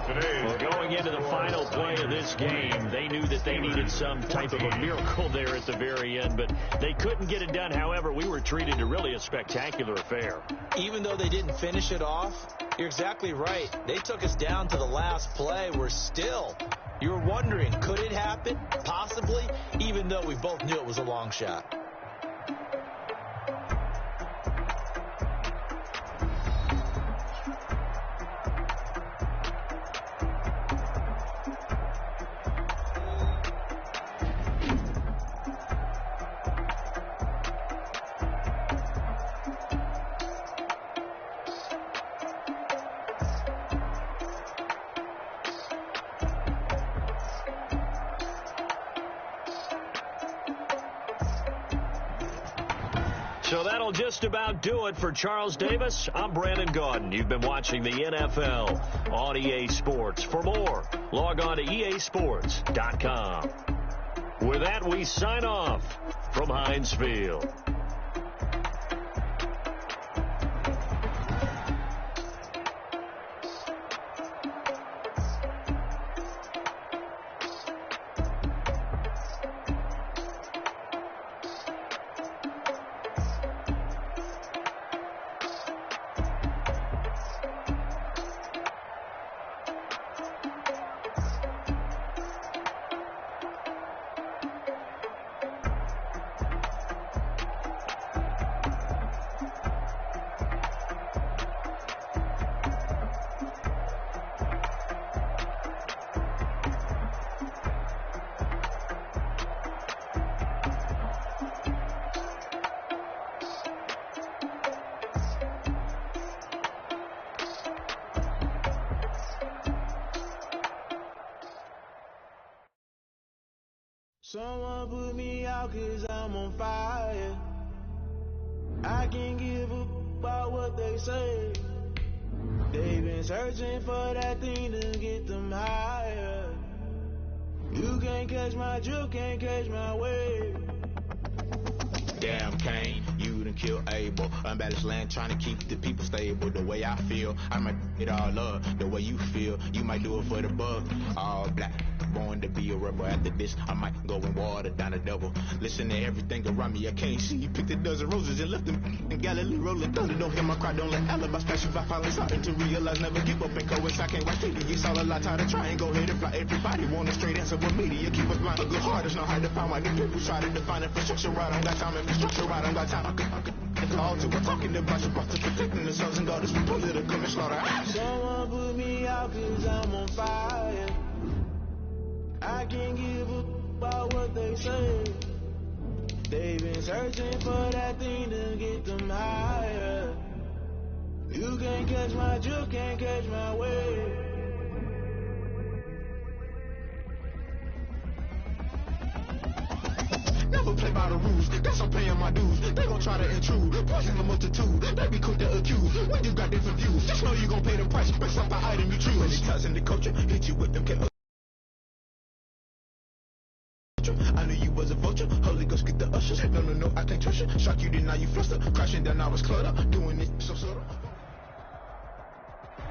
A: Well, going into the final play of this game, they knew that they needed some type of a miracle there at the very end, but they couldn't get it done. However, we were treated to really a spectacular affair.
F: Even though they didn't finish it off, you're exactly right. They took us down to the last play. We're still, you were wondering, could it happen? Possibly, even though we both knew it was a long shot.
A: So that'll just about do it for Charles Davis. I'm Brandon Gaudin. You've been watching the NFL on EA Sports. For more, log on to easports.com. With that, we sign off from Heinz Field.
G: Someone put me out 'cause I'm on fire. I can't give a about what they say. They've been searching for that thing to get them higher. You can't catch my drift, can't catch my wave.
H: Damn, Kane, you done killed Abel. Unbalanced land, trying to keep the people stable. The way I feel, I might it all up. The way you feel, you might do it for the bug. All black, born to be a rebel. After this, I might go and water down the devil. Listen to everything around me, I can't see. Picked a dozen roses and left them in Galilee rolling thunder. Don't hear my cry, don't let alibis pass you by. Finally starting to realize, never give up and coincide. Can't watch TV, it's all a lot. Tired of trying, go ahead and fly. Everybody want a straight answer, but media keep us blind. A good heart is not hard to find. Why the people try to define infrastructure right? I don't got time, infrastructure right, I don't got time. I could call to we're talking about you, brought to protecting the sons and daughters from political and slaughter.
G: Someone put me out 'cause I'm on fire. I can't give a about what they say. They've been searching for that thing to get them higher. You can't catch my drift, can't catch my wave.
H: Never play by the rules, guess I'm paying my dues. They gon' try to intrude, poison the multitude. They be quick to accuse, when you got different views. Just know you gon' pay the price, based off the item you choose. Many times in the culture, hit you with them I knew you was a vulture, Holy Ghost get the ushers. No, I can't trust you. Shock you, then now you fluster. Crashing down, I was cluttered, doing it so subtle.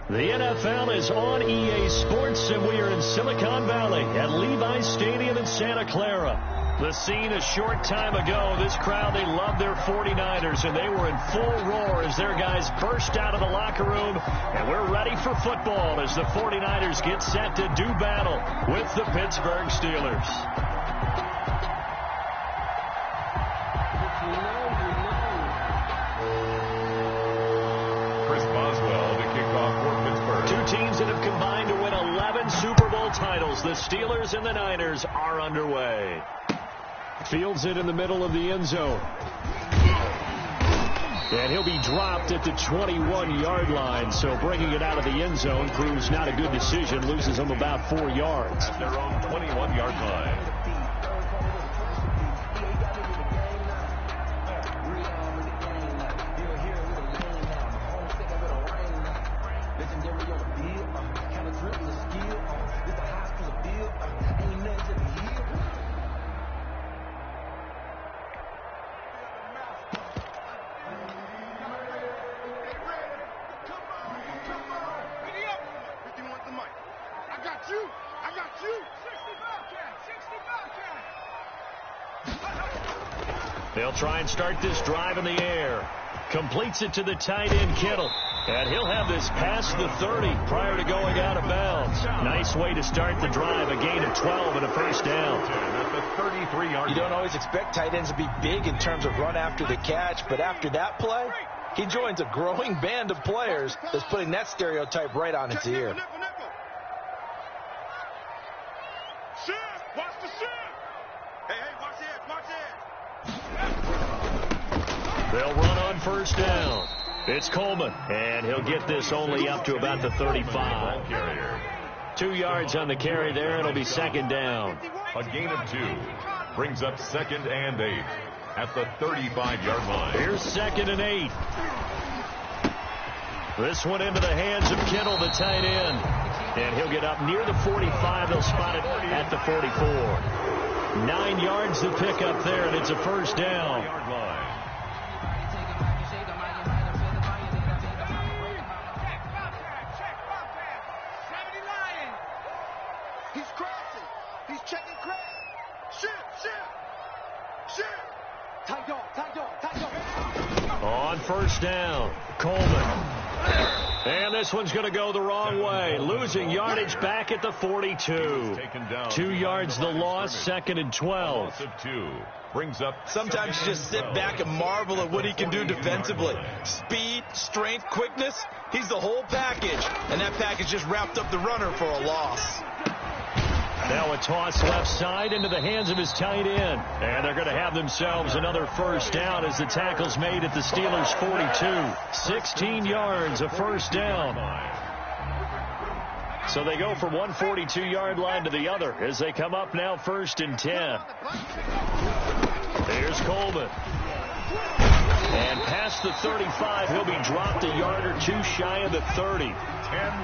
A: The NFL is on EA Sports, and we are in Silicon Valley at Levi's Stadium in Santa Clara. The scene a short time ago, this crowd, they loved their 49ers, and they were in full roar as their guys burst out of the locker room. And we're ready for football as the 49ers get set to do battle with the Pittsburgh Steelers. Teams that have combined to win 11 Super Bowl titles. The Steelers and the Niners are underway. Fields it in the middle of the end zone. And he'll be dropped at the 21-yard line. So bringing it out of the end zone proves not a good decision. Loses him about 4 yards.
B: At their own 21-yard line.
A: They'll try and start this drive in the air. Completes it to the tight end, Kittle. And he'll have this past the 30 prior to going out of bounds. Nice way to start the drive. A gain of 12 and a first down.
B: At the 33-yard.
F: You don't always expect tight ends to be big in terms of run after the catch, but after that play, he joins a growing band of players that's putting that stereotype right on its ear.
D: Watch the shift. Hey, watch it, watch it.
A: They'll run on first down. It's Coleman, and he'll get this only up to about the 35. 2 yards on the carry there. It'll be second down.
B: A gain of 2 brings up 2nd and 8 at the 35-yard line.
A: Here's 2nd and 8. This one into the hands of Kittle, the tight end. And he'll get up near the 45. They'll spot it at the 44. 9 yards to pick up there, and it's a first down.
D: He's crossing. He's checking crack. Shift. Tight dog.
A: On first down, Coleman. And this one's going to go the wrong way. Losing yardage back at the 42. 2 yards the loss, 2nd and 12.
B: Brings up.
C: Sometimes you just sit back and marvel at what he can do defensively. Speed, strength, quickness. He's the whole package. And that package just wrapped up the runner for a loss.
A: Now a toss left side into the hands of his tight end. And they're going to have themselves another first down as the tackle's made at the Steelers' 42. 16 yards, a first down. So they go from one 42-yard line to the other as they come up now 1st and 10. Here's Coleman. And past the 35, he'll be dropped a yard or two shy of the 30.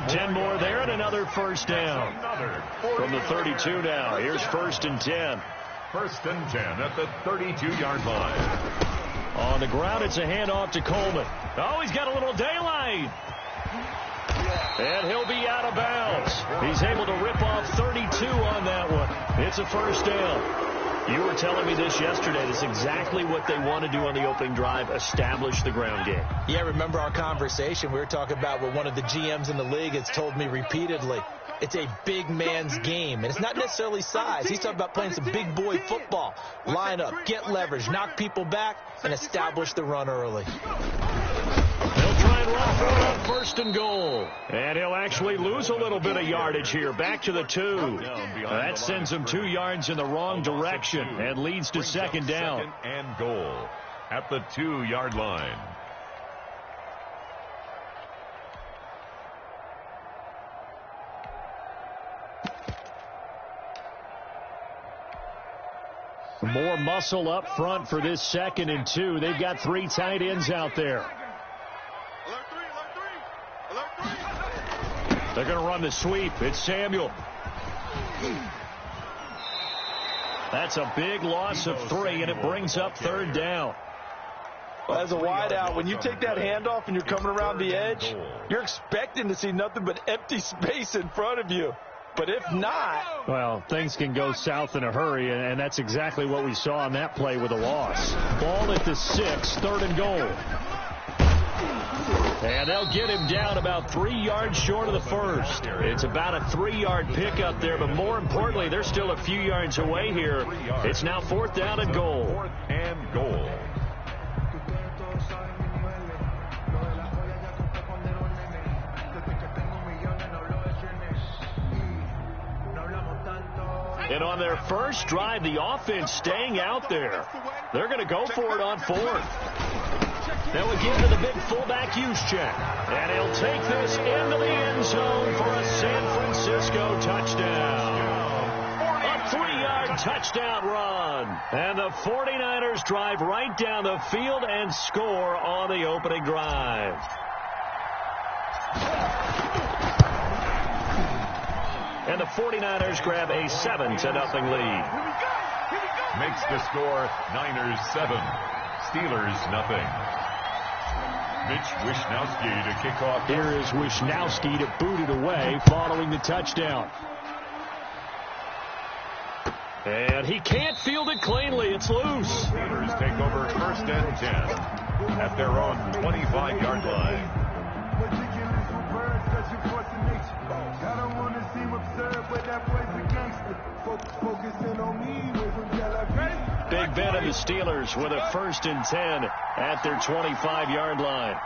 A: 10 more there and another first down. From the 32 now, here's 1st and 10.
B: 1st and 10 at the 32-yard line.
A: On the ground, it's a handoff to Coleman. Oh, he's got a little daylight. And he'll be out of bounds. He's able to rip off 32 on that one. It's a first down. You were telling me this yesterday. That's exactly what they want to do on the opening drive, establish the ground game.
F: Yeah, remember our conversation? We were talking about what one of the GMs in the league has told me repeatedly. It's a big man's game, and it's not necessarily size. He's talking about playing some big boy football. Line up, get leverage, knock people back, and establish the run early.
A: They'll try and run for it on 1st and goal. And he'll actually lose a little bit of yardage here. Back to the 2. That sends him 2 yards in the wrong direction and leads to 2nd down.
B: 2nd and goal at the 2-yard line.
A: More muscle up front for this 2nd and 2. They've got 3 tight ends out there. They're going to run the sweep. It's Samuel. That's a big loss of 3, and it brings up 3rd down.
C: As a wideout, when you take that handoff and you're coming around the edge, you're expecting to see nothing but empty space in front of you. But if not...
A: Well, things can go south in a hurry, and that's exactly what we saw on that play with a loss. Ball at the 6, 3rd and goal. And they'll get him down about 3 yards short of the 1st. It's about a 3-yard pickup there, but more importantly, they're still a few yards away here. It's now 4th down and goal.
B: 4th and goal.
A: And on their first drive, the offense staying out there. They're going to go for it on 4th. They'll again to the big fullback Juszczyk. And he'll take this into the end zone for a San Francisco touchdown. A 3-yard touchdown run. And the 49ers drive right down the field and score on the opening drive. And the 49ers grab a 7-0 lead.
B: Makes the score Niners 7, Steelers nothing. Mitch Wishnowsky to kick off.
A: Here is Wishnowsky to boot it away following the touchdown. And he can't field it cleanly. It's loose.
B: Steelers take over 1st and 10 at their own 25-yard line.
A: Big Ben and the Steelers with a 1st and 10 at their 25-yard line.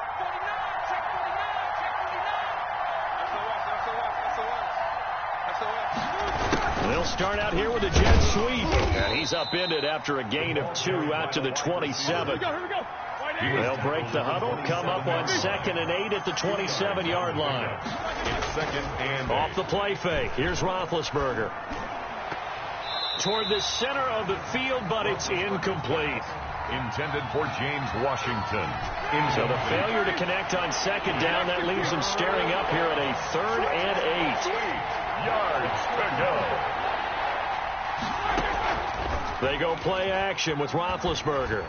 A: They'll start out here with a jet sweep. And he's upended after a gain of 2 out to the 27. They'll break the huddle, come up on 2nd and 8 at the 27-yard line.
B: It's 2nd and 8.
A: Off the play fake. Here's Roethlisberger. Toward the center of the field, but it's incomplete.
B: Intended for James Washington.
A: So the failure to connect on 2nd down, that leaves them staring up here at a 3rd and 8. Yards to go. They go play action with Roethlisberger.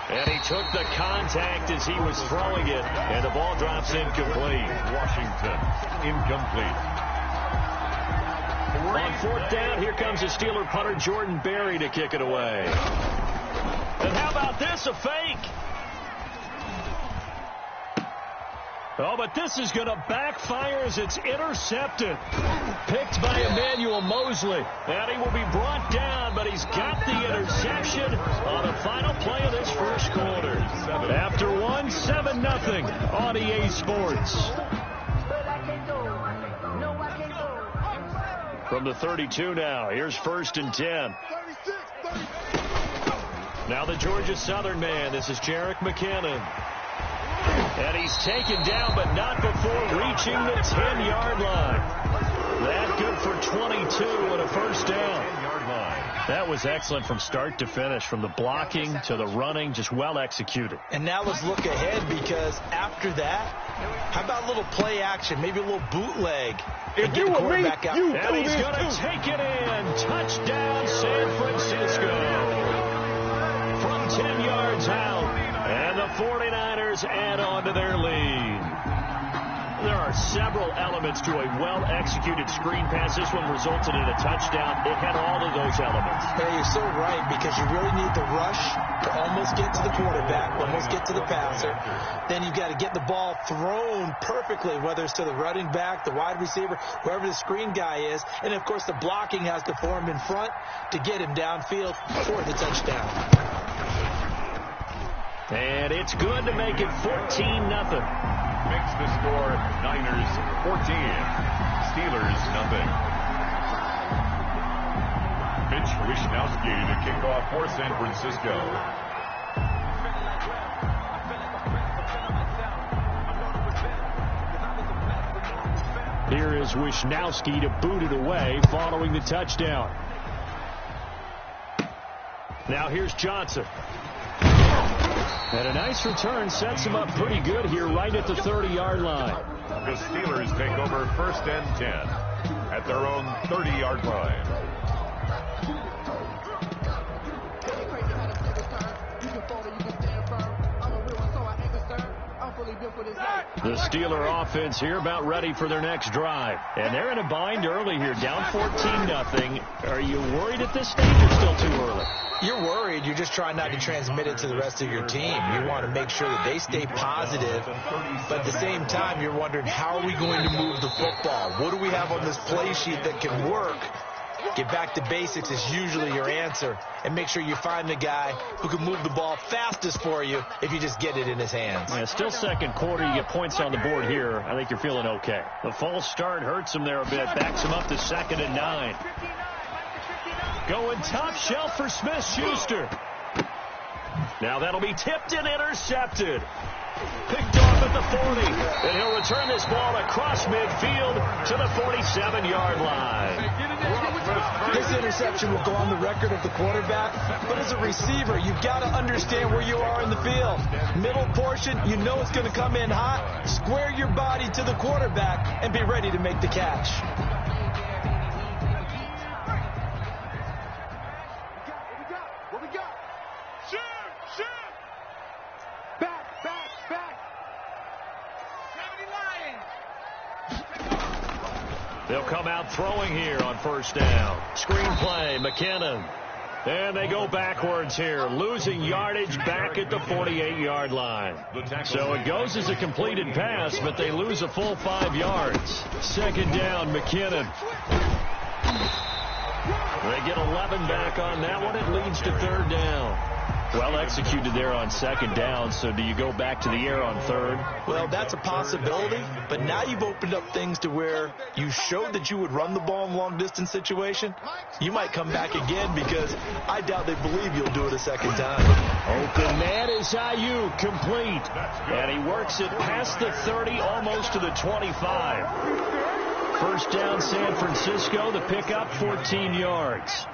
A: And he took the contact as he was throwing it, and the ball drops incomplete.
B: Washington, incomplete.
A: On 4th down, here comes the Steeler punter Jordan Berry to kick it away. And how about this, a fake? Oh, but this is going to backfire as it's intercepted. Picked by Emmanuel Mosley. And he will be brought down, but he's got the interception on the final play of this first quarter. After 1, 7-0 on EA Sports. From the 32 now, here's 1st and 10. Now the Georgia Southern man, this is Jerick McKinnon. And he's taken down, but not before reaching the 10-yard line. That good for 22 and a first down. That was excellent from start to finish, from the blocking to the running, just well executed.
F: And now let's look ahead, because after that, how about a little play action, maybe a little bootleg?
A: If you were me, and he's going to take it in. Touchdown, San Francisco. From 10 yards out, and the 49ers add on to their lead. There are several elements to a well-executed screen pass. This one resulted in a touchdown. It had all of those elements.
F: Hey, you're so right, because you really need the rush to almost get to the quarterback, almost get to the passer. Then you've got to get the ball thrown perfectly, whether it's to the running back, the wide receiver, whoever the screen guy is. And, of course, the blocking has to form in front to get him downfield for the touchdown.
A: And it's good to make it 14-0.
B: Makes the score Niners 14, Steelers nothing. Mitch Wishnowsky to kick off for San Francisco.
A: Here is Wishnowsky to boot it away following the touchdown. Now here's Johnson. And a nice return sets him up pretty good here right at the 30-yard line.
B: The Steelers take over 1st and 10 at their own 30-yard line.
A: The Steeler offense here about ready for their next drive. And they're in a bind early here, down 14-0. Are you worried at this stage or still too early?
F: You're worried. You're just trying not to transmit it to the rest of your team. You want to make sure that they stay positive, but at the same time, you're wondering, how are we going to move the football? What do we have on this play sheet that can work? Get back to basics is usually your answer, and make sure you find the guy who can move the ball fastest for you if you just get it in his hands.
A: Yeah, still second quarter. You get points on the board here. I think you're feeling okay. The false start hurts him there a bit. Backs him up to 2nd and 9. Going top shelf for Smith-Schuster. Now that'll be tipped and intercepted. Picked off at the 40. And he'll return this ball across midfield to the 47-yard line.
F: This interception will go on the record of the quarterback, but as a receiver, you've got to understand where you are in the field. Middle portion, you know it's going to come in hot. Square your body to the quarterback and be ready to make the catch.
A: They'll come out throwing here on 1st down. Screen play, McKinnon. And they go backwards here, losing yardage back at the 48-yard line. So it goes as a completed pass, but they lose a full 5 yards. 2nd down, McKinnon. They get 11 back on that one. It leads to 3rd down. Well executed there on 2nd down, so do you go back to the air on 3rd?
F: Well, that's a possibility, but now you've opened up things to where you showed that you would run the ball in long-distance situation. You might come back again, because I doubt they believe you'll do it a 2nd time.
A: Open man is Ayuk, complete. And he works it past the 30, almost to the 25. 1st down, San Francisco. The pickup, 14 yards.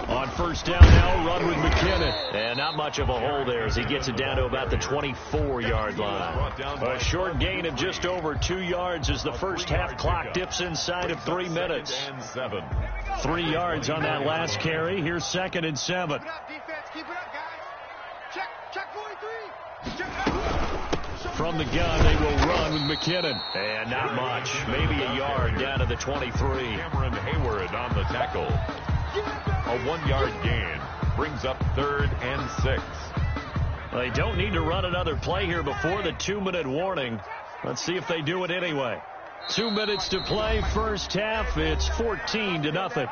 A: On 1st down now, run with McKinnon. And not much of a hole there as he gets it down to about the 24-yard line. A short gain of just over 2 yards as the first half clock dips inside of 3 minutes. 3 yards on that last carry. Here's 2nd and 7. From the gun, they will run with McKinnon. And not much. Maybe a yard down to the 23.
B: Cameron Hayward on the tackle. A 1-yard gain brings up 3rd and 6.
A: They don't need to run another play here before the 2-minute warning. Let's see if they do it anyway. 2 minutes to play, first half. It's 14-0.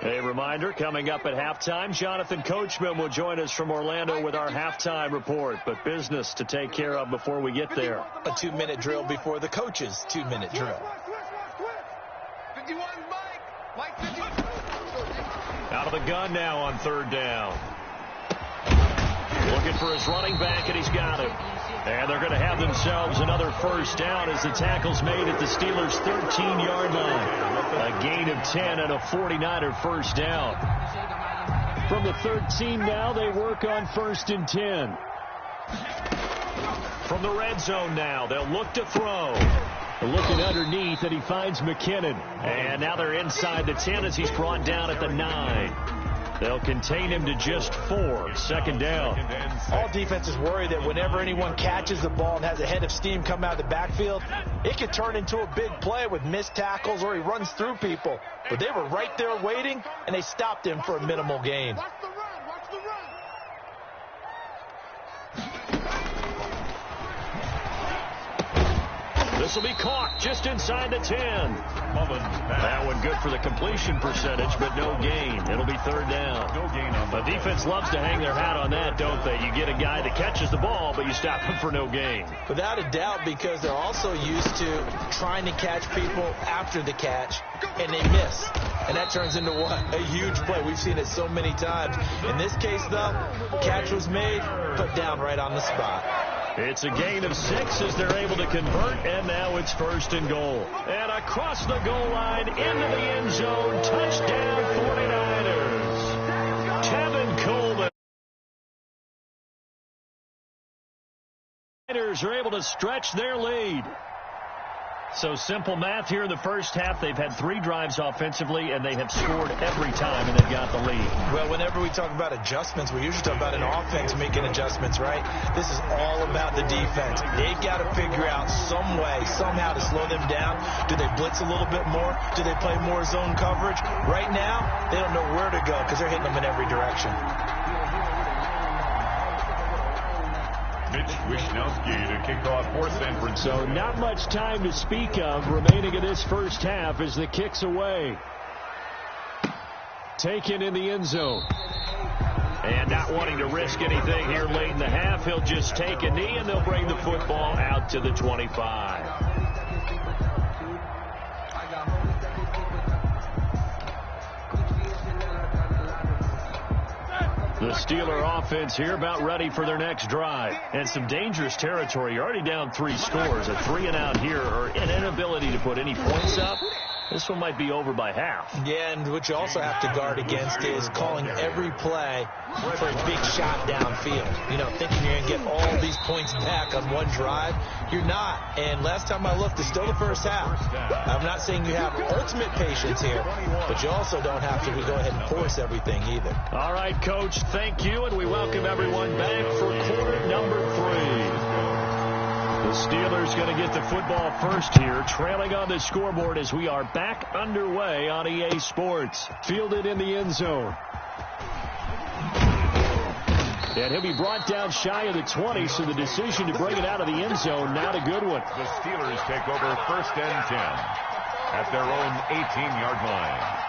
A: They reminder, coming up at halftime, Jonathan Coachman will join us from Orlando with our halftime report. But business to take care of before we get there.
F: A 2-minute drill before the coach's 2-minute drill.
D: 51, Mike 51.
A: Out of the gun now on third down. Looking for his running back, and he's got him. And they're going to have themselves another first down as the tackle's made at the Steelers' 13-yard line. A gain of 10 and a 49er first down. From the 13 now, they work on 1st and 10. From the red zone now, they'll look to throw. Looking underneath, and he finds McKinnon. And now they're inside the 10 as he's brought down at the 9. They'll contain him to just 4. Second down.
F: All defenses worry that whenever anyone catches the ball and has a head of steam come out of the backfield, it could turn into a big play with missed tackles or he runs through people. But they were right there waiting, and they stopped him for a minimal gain.
D: Watch the run.
A: This will be caught just inside the 10. That one good for the completion percentage, but no gain. It'll be third down. The defense loves to hang their hat on that, don't they? You get a guy that catches the ball, but you stop him for no gain.
F: Without a doubt, because they're also used to trying to catch people after the catch, and they miss. And that turns into what? A huge play. We've seen it so many times. In this case, though, catch was made, put down right on the spot.
A: It's a gain of 6 as they're able to convert, and now it's 1st and goal. And across the goal line, into the end zone, touchdown 49ers. Tevin Coleman. The 49ers are able to stretch their lead. So simple math here in the first half. They've had 3 drives offensively, and they have scored every time, and they've got the lead.
F: Well, whenever we talk about adjustments, we usually talk about an offense making adjustments, right? This is all about the defense. They've got to figure out some way, somehow to slow them down. Do they blitz a little bit more? Do they play more zone coverage? Right now, they don't know where to go because they're hitting them in every direction.
B: Mitch Wishnowski to kick off for San Francisco.
A: So not much time to speak of remaining in this first half as the kick's away. Taken in the end zone. And not wanting to risk anything here late in the half, he'll just take a knee and they'll bring the football out to the 25. The Steeler offense here about ready for their next drive. And some dangerous territory. You're already down 3 scores. A 3-and-out here, or an inability to put any points up. This one might be over by half.
F: Yeah, and what you also have to guard against is calling every play for a big shot downfield. You know, thinking you're going to get all these points back on one drive. You're not. And last time I looked, it's still the first half. I'm not saying you have ultimate patience here, but you also don't have to go ahead and force everything either.
A: All right, Coach, thank you, and we welcome everyone back for quarter number 3. The Steelers going to get the football first here, trailing on the scoreboard as we are back underway on EA Sports. Fielded in the end zone. And he'll be brought down shy of the 20, so the decision to bring it out of the end zone, not a good one.
B: The Steelers take over 1st and 10 at their own 18-yard line.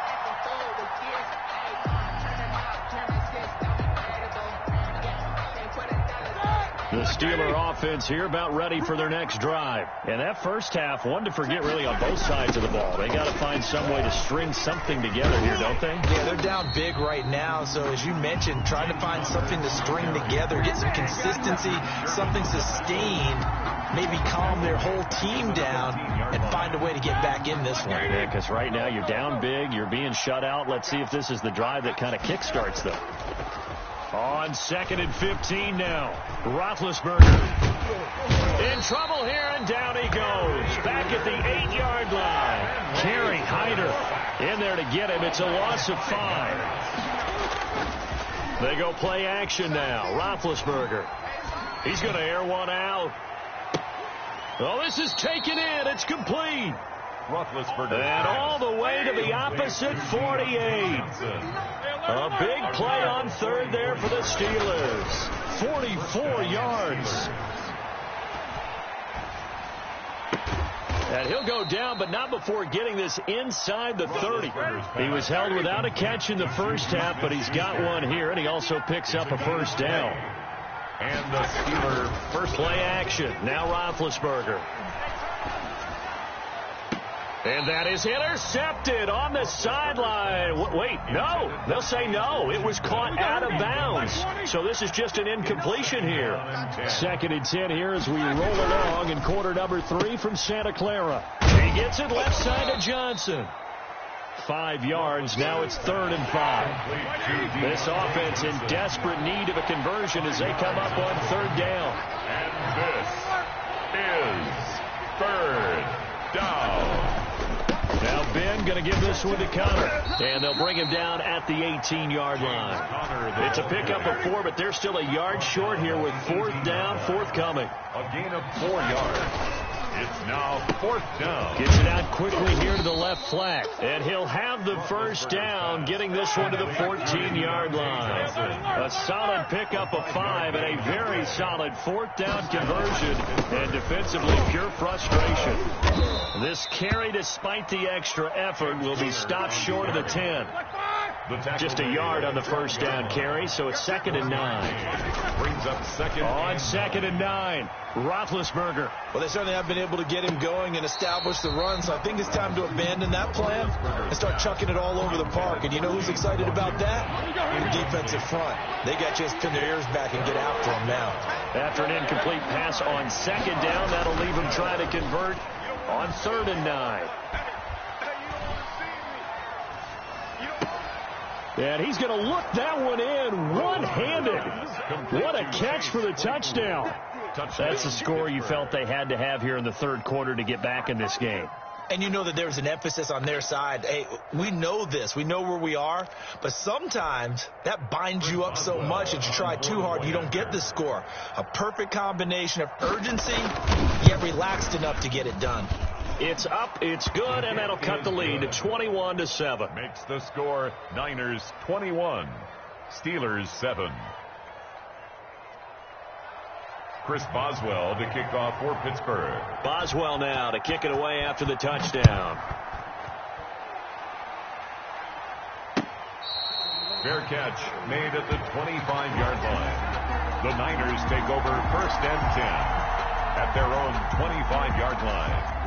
A: The Steeler offense here about ready for their next drive. And that first half, one to forget really on both sides of the ball. They got to find some way to string something together here, don't they?
F: Yeah, they're down big right now. So as you mentioned, trying to find something to string together, get some consistency, something sustained, maybe calm their whole team down and find a way to get back in this one.
A: Yeah, because right now you're down big, you're being shut out. Let's see if this is the drive that kind of kickstarts them. On 2nd and 15 now. Roethlisberger in trouble here, and down he goes. Back at the 8-yard line. Kerry Hyder in there to get him. It's a loss of 5. They go play action now. Roethlisberger. He's going to air one out. Oh, this is taken in. It's complete. And all the way to the opposite 48. A big play on third there for the Steelers. 44 yards. And he'll go down, but not before getting this inside the 30. He was held without a catch in the first half, but he's got one here, and he also picks up a first down.
B: And the Steeler first
A: play action. Now Roethlisberger. And that is intercepted on the sideline. Wait, no. They'll say no. It was caught out of bounds. So this is just an incompletion here. 2nd and 10 here as we roll along in quarter number 3 from Santa Clara. He gets it left side to Johnson. 5 yards. Now it's 3rd and 5. This offense in desperate need of a conversion as they come up on 3rd down.
B: And this is 3rd down.
A: Now Ben going to give this one to Connor. And they'll bring him down at the 18-yard line. It's a pickup of 4, but they're still a yard short here with 4th down, forthcoming.
B: A gain of 4 yards. It's now 4th down.
A: Gets it out quickly here to the left flat. And he'll have the first down, getting this one to the 14-yard line. A solid pickup of 5 and a very solid 4th down conversion. And defensively, pure frustration. This carry, despite the extra effort, will be stopped short of the 10. Just a yard on the first down carry, so it's 2nd and 9.
B: Brings up 2nd.
A: On 2nd and 9, Roethlisberger.
F: Well, they certainly have been able to get him going and establish the run, so I think it's time to abandon that plan and start chucking it all over the park. And you know who's excited about that? The defensive front. They got to just pin their ears back and get after him now.
A: After an incomplete pass on 2nd down, that'll leave him trying to convert on 3rd and 9. And he's going to look that one in one-handed. What a catch for the touchdown. That's the score you felt they had to have here in the 3rd quarter to get back in this game.
F: And you know that there's an emphasis on their side. Hey, we know this. We know where we are. But sometimes that binds you up so much that you try too hard, you don't get the score. A perfect combination of urgency, yet relaxed enough to get it done.
A: It's up, it's good, and that'll cut the lead to 21-7.
B: Makes the score Niners 21, Steelers 7. Chris Boswell to kick off for Pittsburgh.
A: Boswell now to kick it away after the touchdown.
B: Fair catch made at the 25-yard line. The Niners take over 1st and 10 at their own 25-yard line.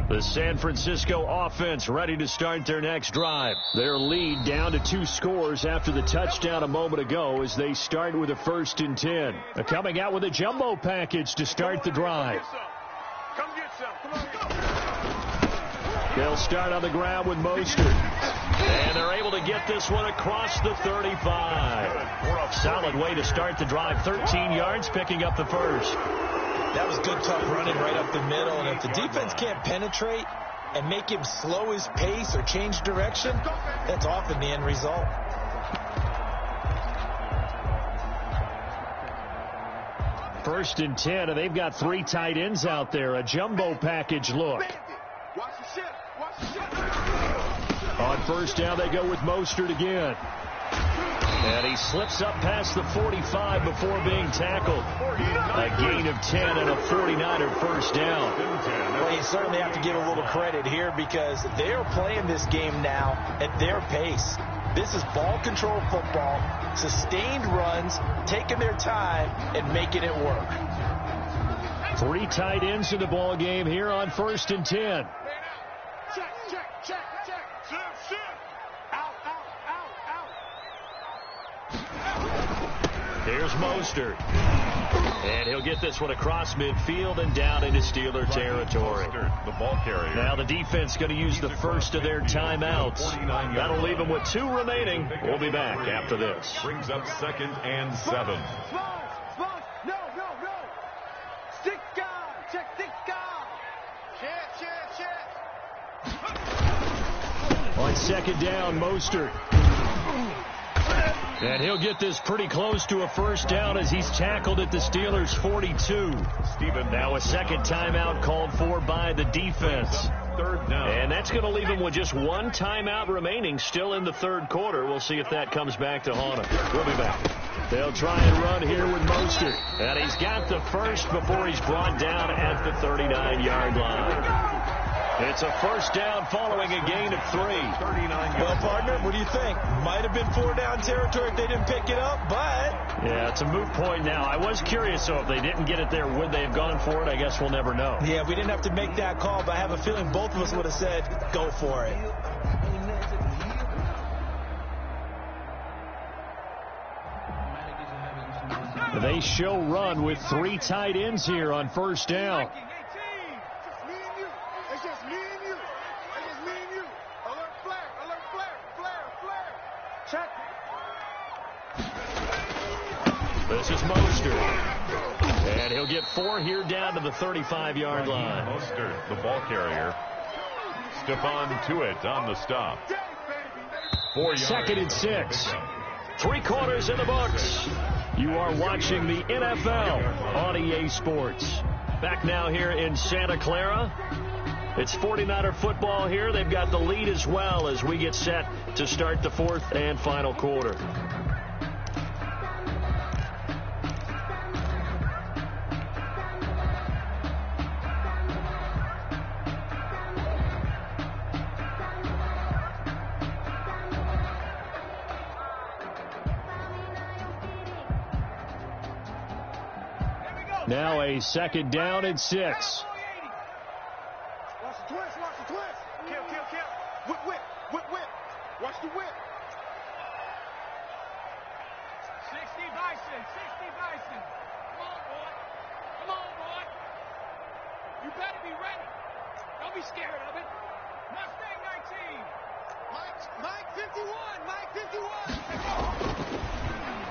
A: The San Francisco offense ready to start their next drive. Their lead down to 2 scores after the touchdown a moment ago as they start with a 1st and 10. They're coming out with a jumbo package to start the drive.
D: Come get some. Come on, go.
A: They'll start on the ground with Mostert. And they're able to get this one across the 35. Solid way to start the drive. 13 yards, picking up the first.
F: That was good, tough running right up the middle. And if the defense can't penetrate and make him slow his pace or change direction, that's often the end result.
A: First and 10, and they've got 3 tight ends out there. A jumbo package look. On 1st down, they go with Mostert again. And he slips up past the 45 before being tackled. A gain of 10 and a 49er first down.
F: Well, you certainly have to give a little credit here because they're playing this game now at their pace. This is ball control football, sustained runs, taking their time, and making it work.
A: 3 tight ends in the ball game here on 1st and 10.
D: Check. Sit. Out.
A: Here's Mostert. And he'll get this one across midfield and down into Steeler territory.
B: The ball carrier.
A: Now the defense going to use the first of their timeouts. That'll leave them with 2 remaining. We'll be back after this.
B: Brings up 2nd and 7.
D: No. Stick guy.
A: second down, Mostert. And he'll get this pretty close to a first down as he's tackled at the Steelers' 42. Now a second timeout called for by the defense.
B: Third down.
A: And that's going to leave him with just one timeout remaining still in the third quarter. We'll see if that comes back to haunt him. We'll be back. They'll try and run here with Mostert. And he's got the first before he's brought down at the 39-yard line. It's a first down following a gain of 3.
F: Well, partner, what do you think? Might have been 4-down territory if they didn't pick it up, but...
A: Yeah, it's a moot point now. I was curious, so if they didn't get it there, would they have gone for it? I guess we'll never know.
F: Yeah, we didn't have to make that call, but I have a feeling both of us would have said, go for it.
A: They show run with 3 tight ends here on first down. This is Mostert. And he'll get 4 here down to the 35-yard line.
B: Mostert, the ball carrier. Stephon Tuitt on the stop. 4 yards.
A: Second and 6. 3 quarters in the books. You are watching the NFL on EA Sports. Back now here in Santa Clara. It's 49er football here. They've got the lead as well as we get set to start the fourth and final quarter. Now a second down and 6.
D: Watch the twist, watch the twist. Kill. Whip. Watch the whip. 60 Bison. Come on, boy. You better be ready. Don't be scared of it. Mustang 19. Mike 51.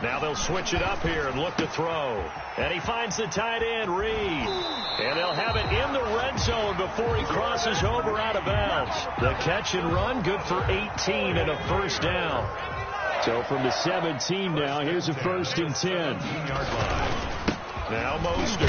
A: Now they'll switch it up here and look to throw. And he finds the tight end, Reed. And they'll have it in the red zone before he crosses over out of bounds. The catch and run, good for 18 and a first down. So from the 17 now, here's a first and 10. Now Mostert.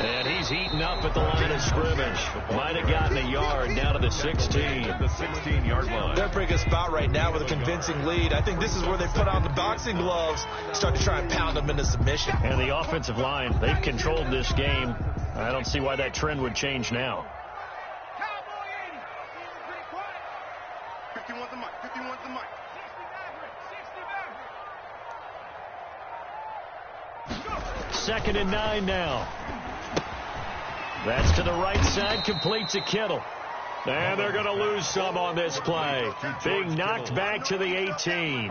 A: And he's heating up at the line of scrimmage. Might have gotten a yard down to the 16.
B: At the 16-yard line.
F: They're a pretty good spot right now with a convincing lead. I think this is where they put on the boxing gloves, start to try and pound them into submission.
A: And the offensive line, they've controlled this game. I don't see why that trend would change now.
D: Cowboy 80. Pretty quiet. 51's the mic. 60 Maverick.
A: Second and 9 now. That's to the right side, complete to Kittle. And they're going to lose some on this play. Being knocked back to the 18.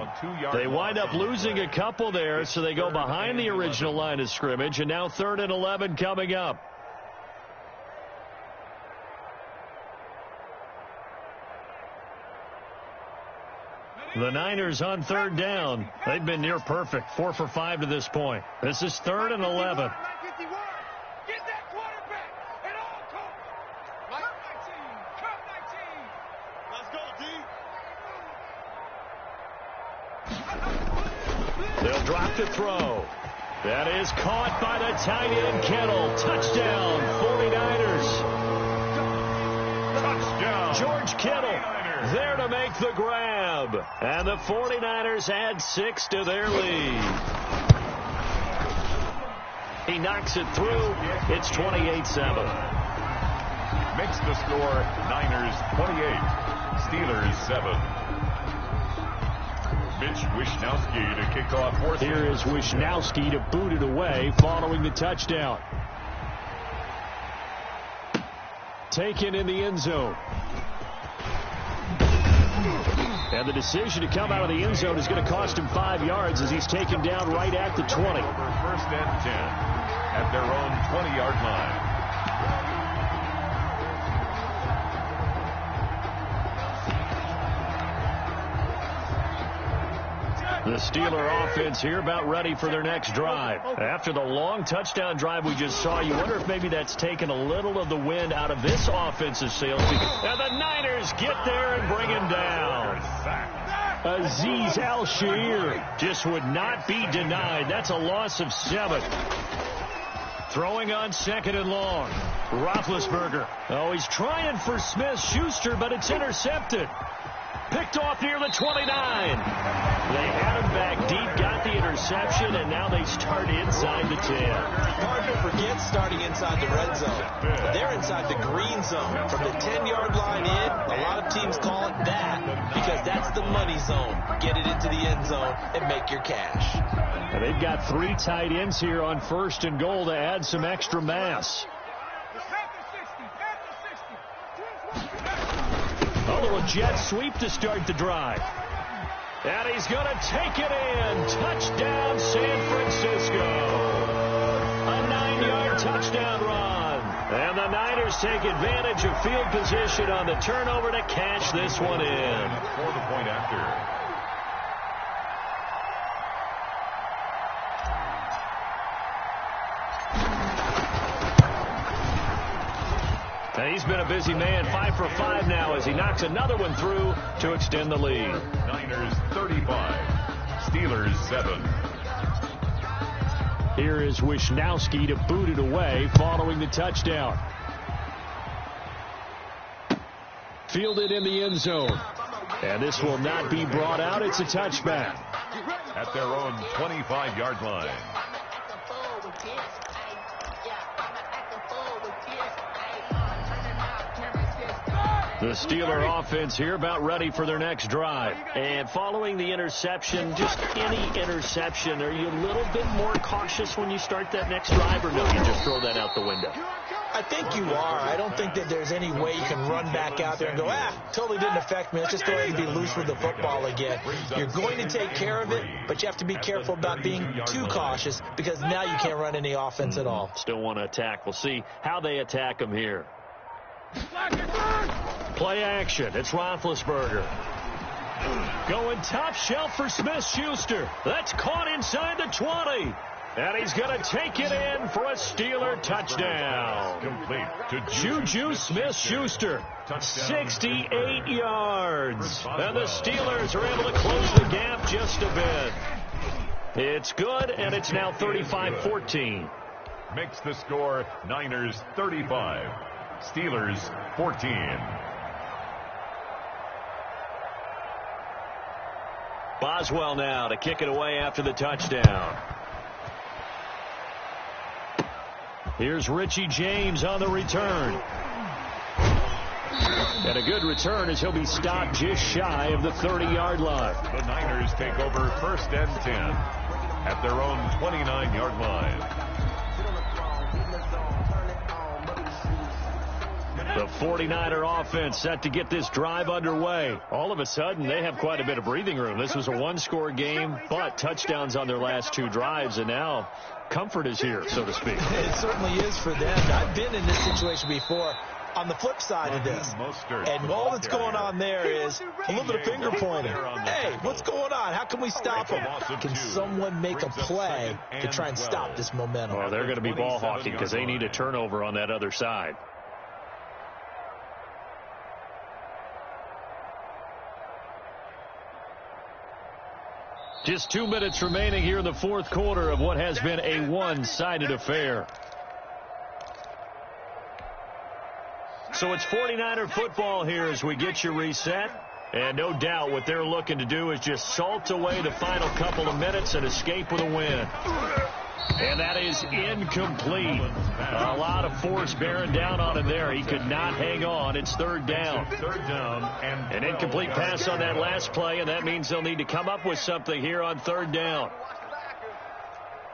A: They wind up losing a couple there, so they go behind the original line of scrimmage, and now 3rd and 11 coming up. The Niners on 3rd down. They've been near perfect, 4 for 5 to this point. This is 3rd and 11.
D: Get that quarterback at all costs. Come 19. Let's go, D.
A: They'll drop the throw. That is caught by the tight end, Kittle. Touchdown, 49ers.
B: Touchdown.
A: George Kittle there to make the grab. And the 49ers add 6 to their lead. He knocks it through. It's 28-7.
B: Makes the score Niners 28, Steelers 7. Mitch Wishnowsky to kick off fourth.
A: Here is Wishnowsky to boot it away following the touchdown. Taken in the end zone. And the decision to come out of the end zone is going to cost him 5 yards as he's taken down right at the 20.
B: Over 1st and 10 at their own 20-yard line.
A: The Steeler offense here about ready for their next drive. After the long touchdown drive we just saw, you wonder if maybe that's taken a little of the wind out of this offensive sails. And the Niners get there and bring him down. Azeez Al-Shaair just would not be denied. That's a loss of 7. Throwing on 2nd and long. Roethlisberger. Oh, he's trying for Smith-Schuster, but it's intercepted. Picked off near the 29. They had him back deep, got the interception, and now they start inside the 10.
F: Hard to forget starting inside the red zone. They're inside the green zone. From the 10-yard line in, a lot of teams call it that because that's the money zone. Get it into the end zone and make your cash.
A: And they've got 3 tight ends here on 1st and goal to add some extra mass. A little jet sweep to start the drive. And he's going to take it in. Touchdown, San Francisco. A 9-yard touchdown run. And the Niners take advantage of field position on the turnover to cash this one in.
B: For the point after.
A: He's been a busy man, 5 for 5 now as he knocks another one through to extend the lead.
B: Niners 35, Steelers 7.
A: Here is Wisnowski to boot it away following the touchdown. Fielded in the end zone. And this will not be brought out. It's a touchback.
B: At their own 25-yard line.
A: The Steeler offense here about ready for their next drive. And following the interception, just any interception, are you a little bit more cautious when you start that next drive, or no, you just throw that out the window?
F: I think you are. I don't think that there's any way you can run back out there and go, totally didn't affect me. Let's just go ahead and be loose with the football again. You're going to take care of it, but you have to be careful about being too cautious because now you can't run any offense at all.
A: Still want to attack. We'll see how they attack them here. Play action. It's Roethlisberger. Going top shelf for Smith-Schuster. That's caught inside the 20. And he's going to take it in for a Steeler touchdown.
B: Complete to
A: Juju Smith-Schuster. 68 yards. And the Steelers are able to close the gap just a bit. It's good, and it's now 35-14.
B: Makes the score Niners 35, Steelers 14.
A: Boswell now to kick it away after the touchdown. Here's Richie James on the return. And a good return as he'll be stopped just shy of the 30-yard line.
B: The Niners take over 1st and 10 at their own 29-yard line.
A: The 49er offense set to get this drive underway. All of a sudden, they have quite a bit of breathing room. This was a one-score game, but touchdowns on their last 2 drives, and now comfort is here, so to speak.
F: It certainly is for them. I've been in this situation before on the flip side of this. And all that's going on there is a little bit of finger pointing. Hey, what's going on? How can we stop them? Can someone make a play to try and stop this momentum?
A: Well, they're going to be ball hawking because they need a turnover on that other side. Just 2 minutes remaining here in the 4th quarter of what has been a one-sided affair. So it's 49er football here as we get you reset. And no doubt what they're looking to do is just salt away the final couple of minutes and escape with a win. And that is incomplete. A lot of force bearing down on him there. He could not hang on. It's 3rd down. An incomplete pass on that last play, and that means they'll need to come up with something here on 3rd down.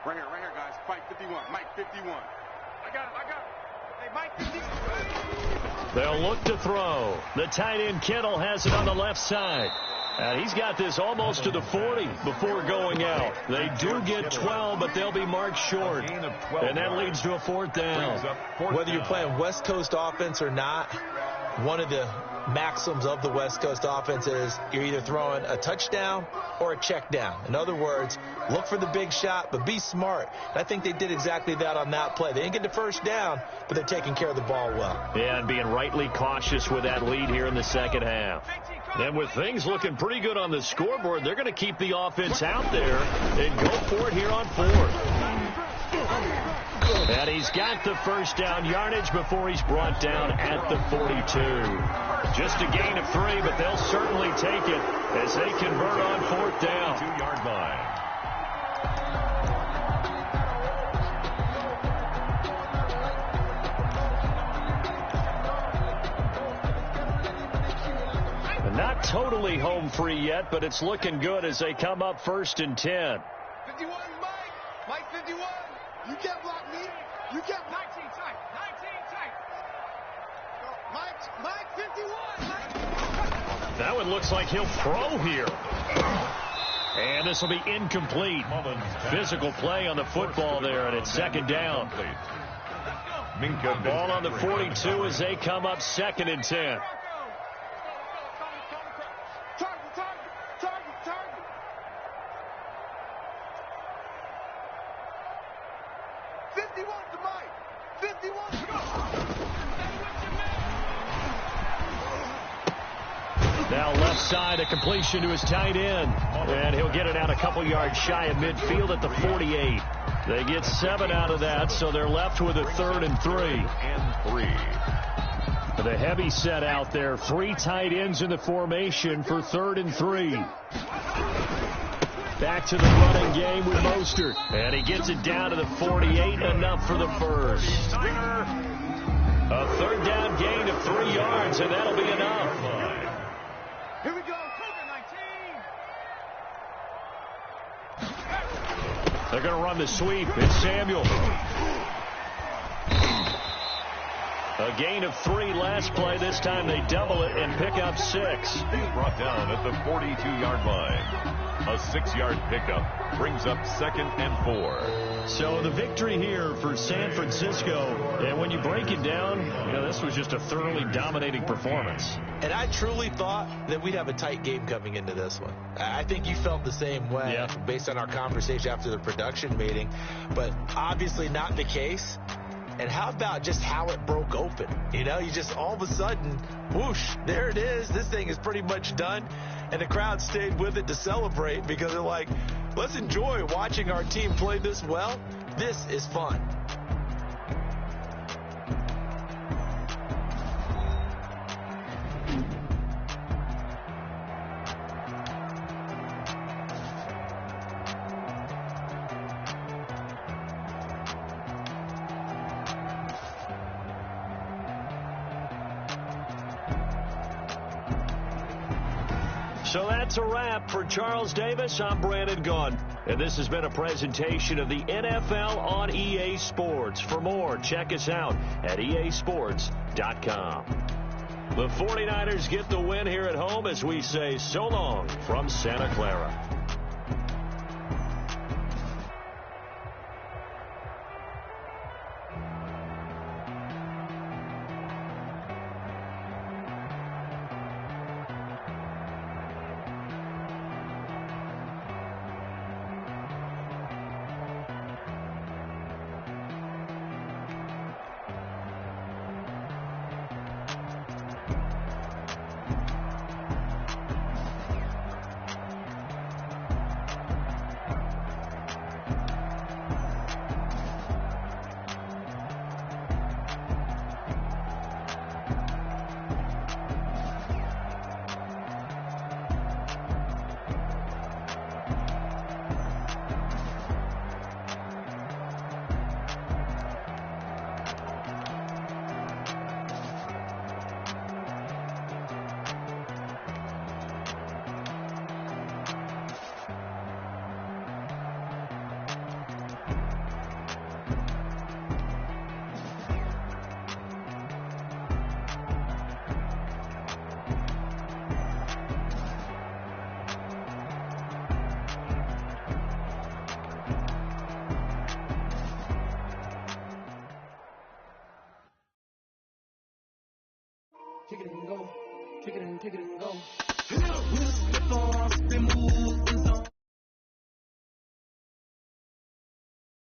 D: Right here, guys. Mike 51. Mike 51. I got him. Hey, Mike 51.
A: They'll look to throw. The tight end Kittle has it on the left side. And he's got this almost to the 40 before going out. They do get 12, but they'll be marked short. And that leads to a 4th down.
F: Whether you're playing West Coast offense or not, one of the maxims of the West Coast offense is you're either throwing a touchdown or a check down. In other words, look for the big shot, but be smart. And I think they did exactly that on that play. They didn't get the first down, but they're taking care of the ball well.
A: Yeah, and being rightly cautious with that lead here in the second half. And with things looking pretty good on the scoreboard, they're going to keep the offense out there and go for it here on fourth. And he's got the first down yardage before he's brought down at the 42. Just a gain of 3, but they'll certainly take it as they convert on fourth down.
B: 2-yard line.
A: Not totally home free yet, but it's looking good as they come up 1st and 10.
D: 51, Mike. Mike 51. You can't block me. You can't 19 tight. 19 tight. Mike 51.
A: That one looks like he'll throw here. And this will be incomplete. Physical play on the football there, and it's second down. Ball on the 42 as they come up 2nd and 10. Now left side, a completion to his tight end. And he'll get it out a couple yards shy of midfield at the 48. They get 7 out of that, so they're left with a 3rd and 3. The heavy set out there. 3 tight ends in the formation for 3rd and 3. Back to the running game with Mostert. And he gets it down to the 48, enough for the first. A 3rd down gain of 3 yards, and that'll be enough.
D: Here we go, Cougar 19.
A: They're going to run the sweep. It's Samuel. A gain of 3 last play. This time they double it and pick up 6.
B: He's brought down at the 42-yard line. A 6-yard pickup brings up 2nd and 4.
A: So the victory here for San Francisco. And when you break it down, you know, this was just a thoroughly dominating performance.
F: And I truly thought that we'd have a tight game coming into this one. I think you felt the same way based on our conversation after the production meeting, but obviously not the case. And how about just how it broke open? You know, you just all of a sudden, whoosh, there it is. This thing is pretty much done. And the crowd stayed with it to celebrate because they're like, let's enjoy watching our team play this well. This is fun.
A: So that's a wrap for Charles Davis. I'm Brandon Gunn. And this has been a presentation of the NFL on EA Sports. For more, check us out at easports.com. The 49ers get the win here at home as we say so long from Santa Clara.
I: Kick it and go.
G: Take it and go. We'll skip on, spin moves,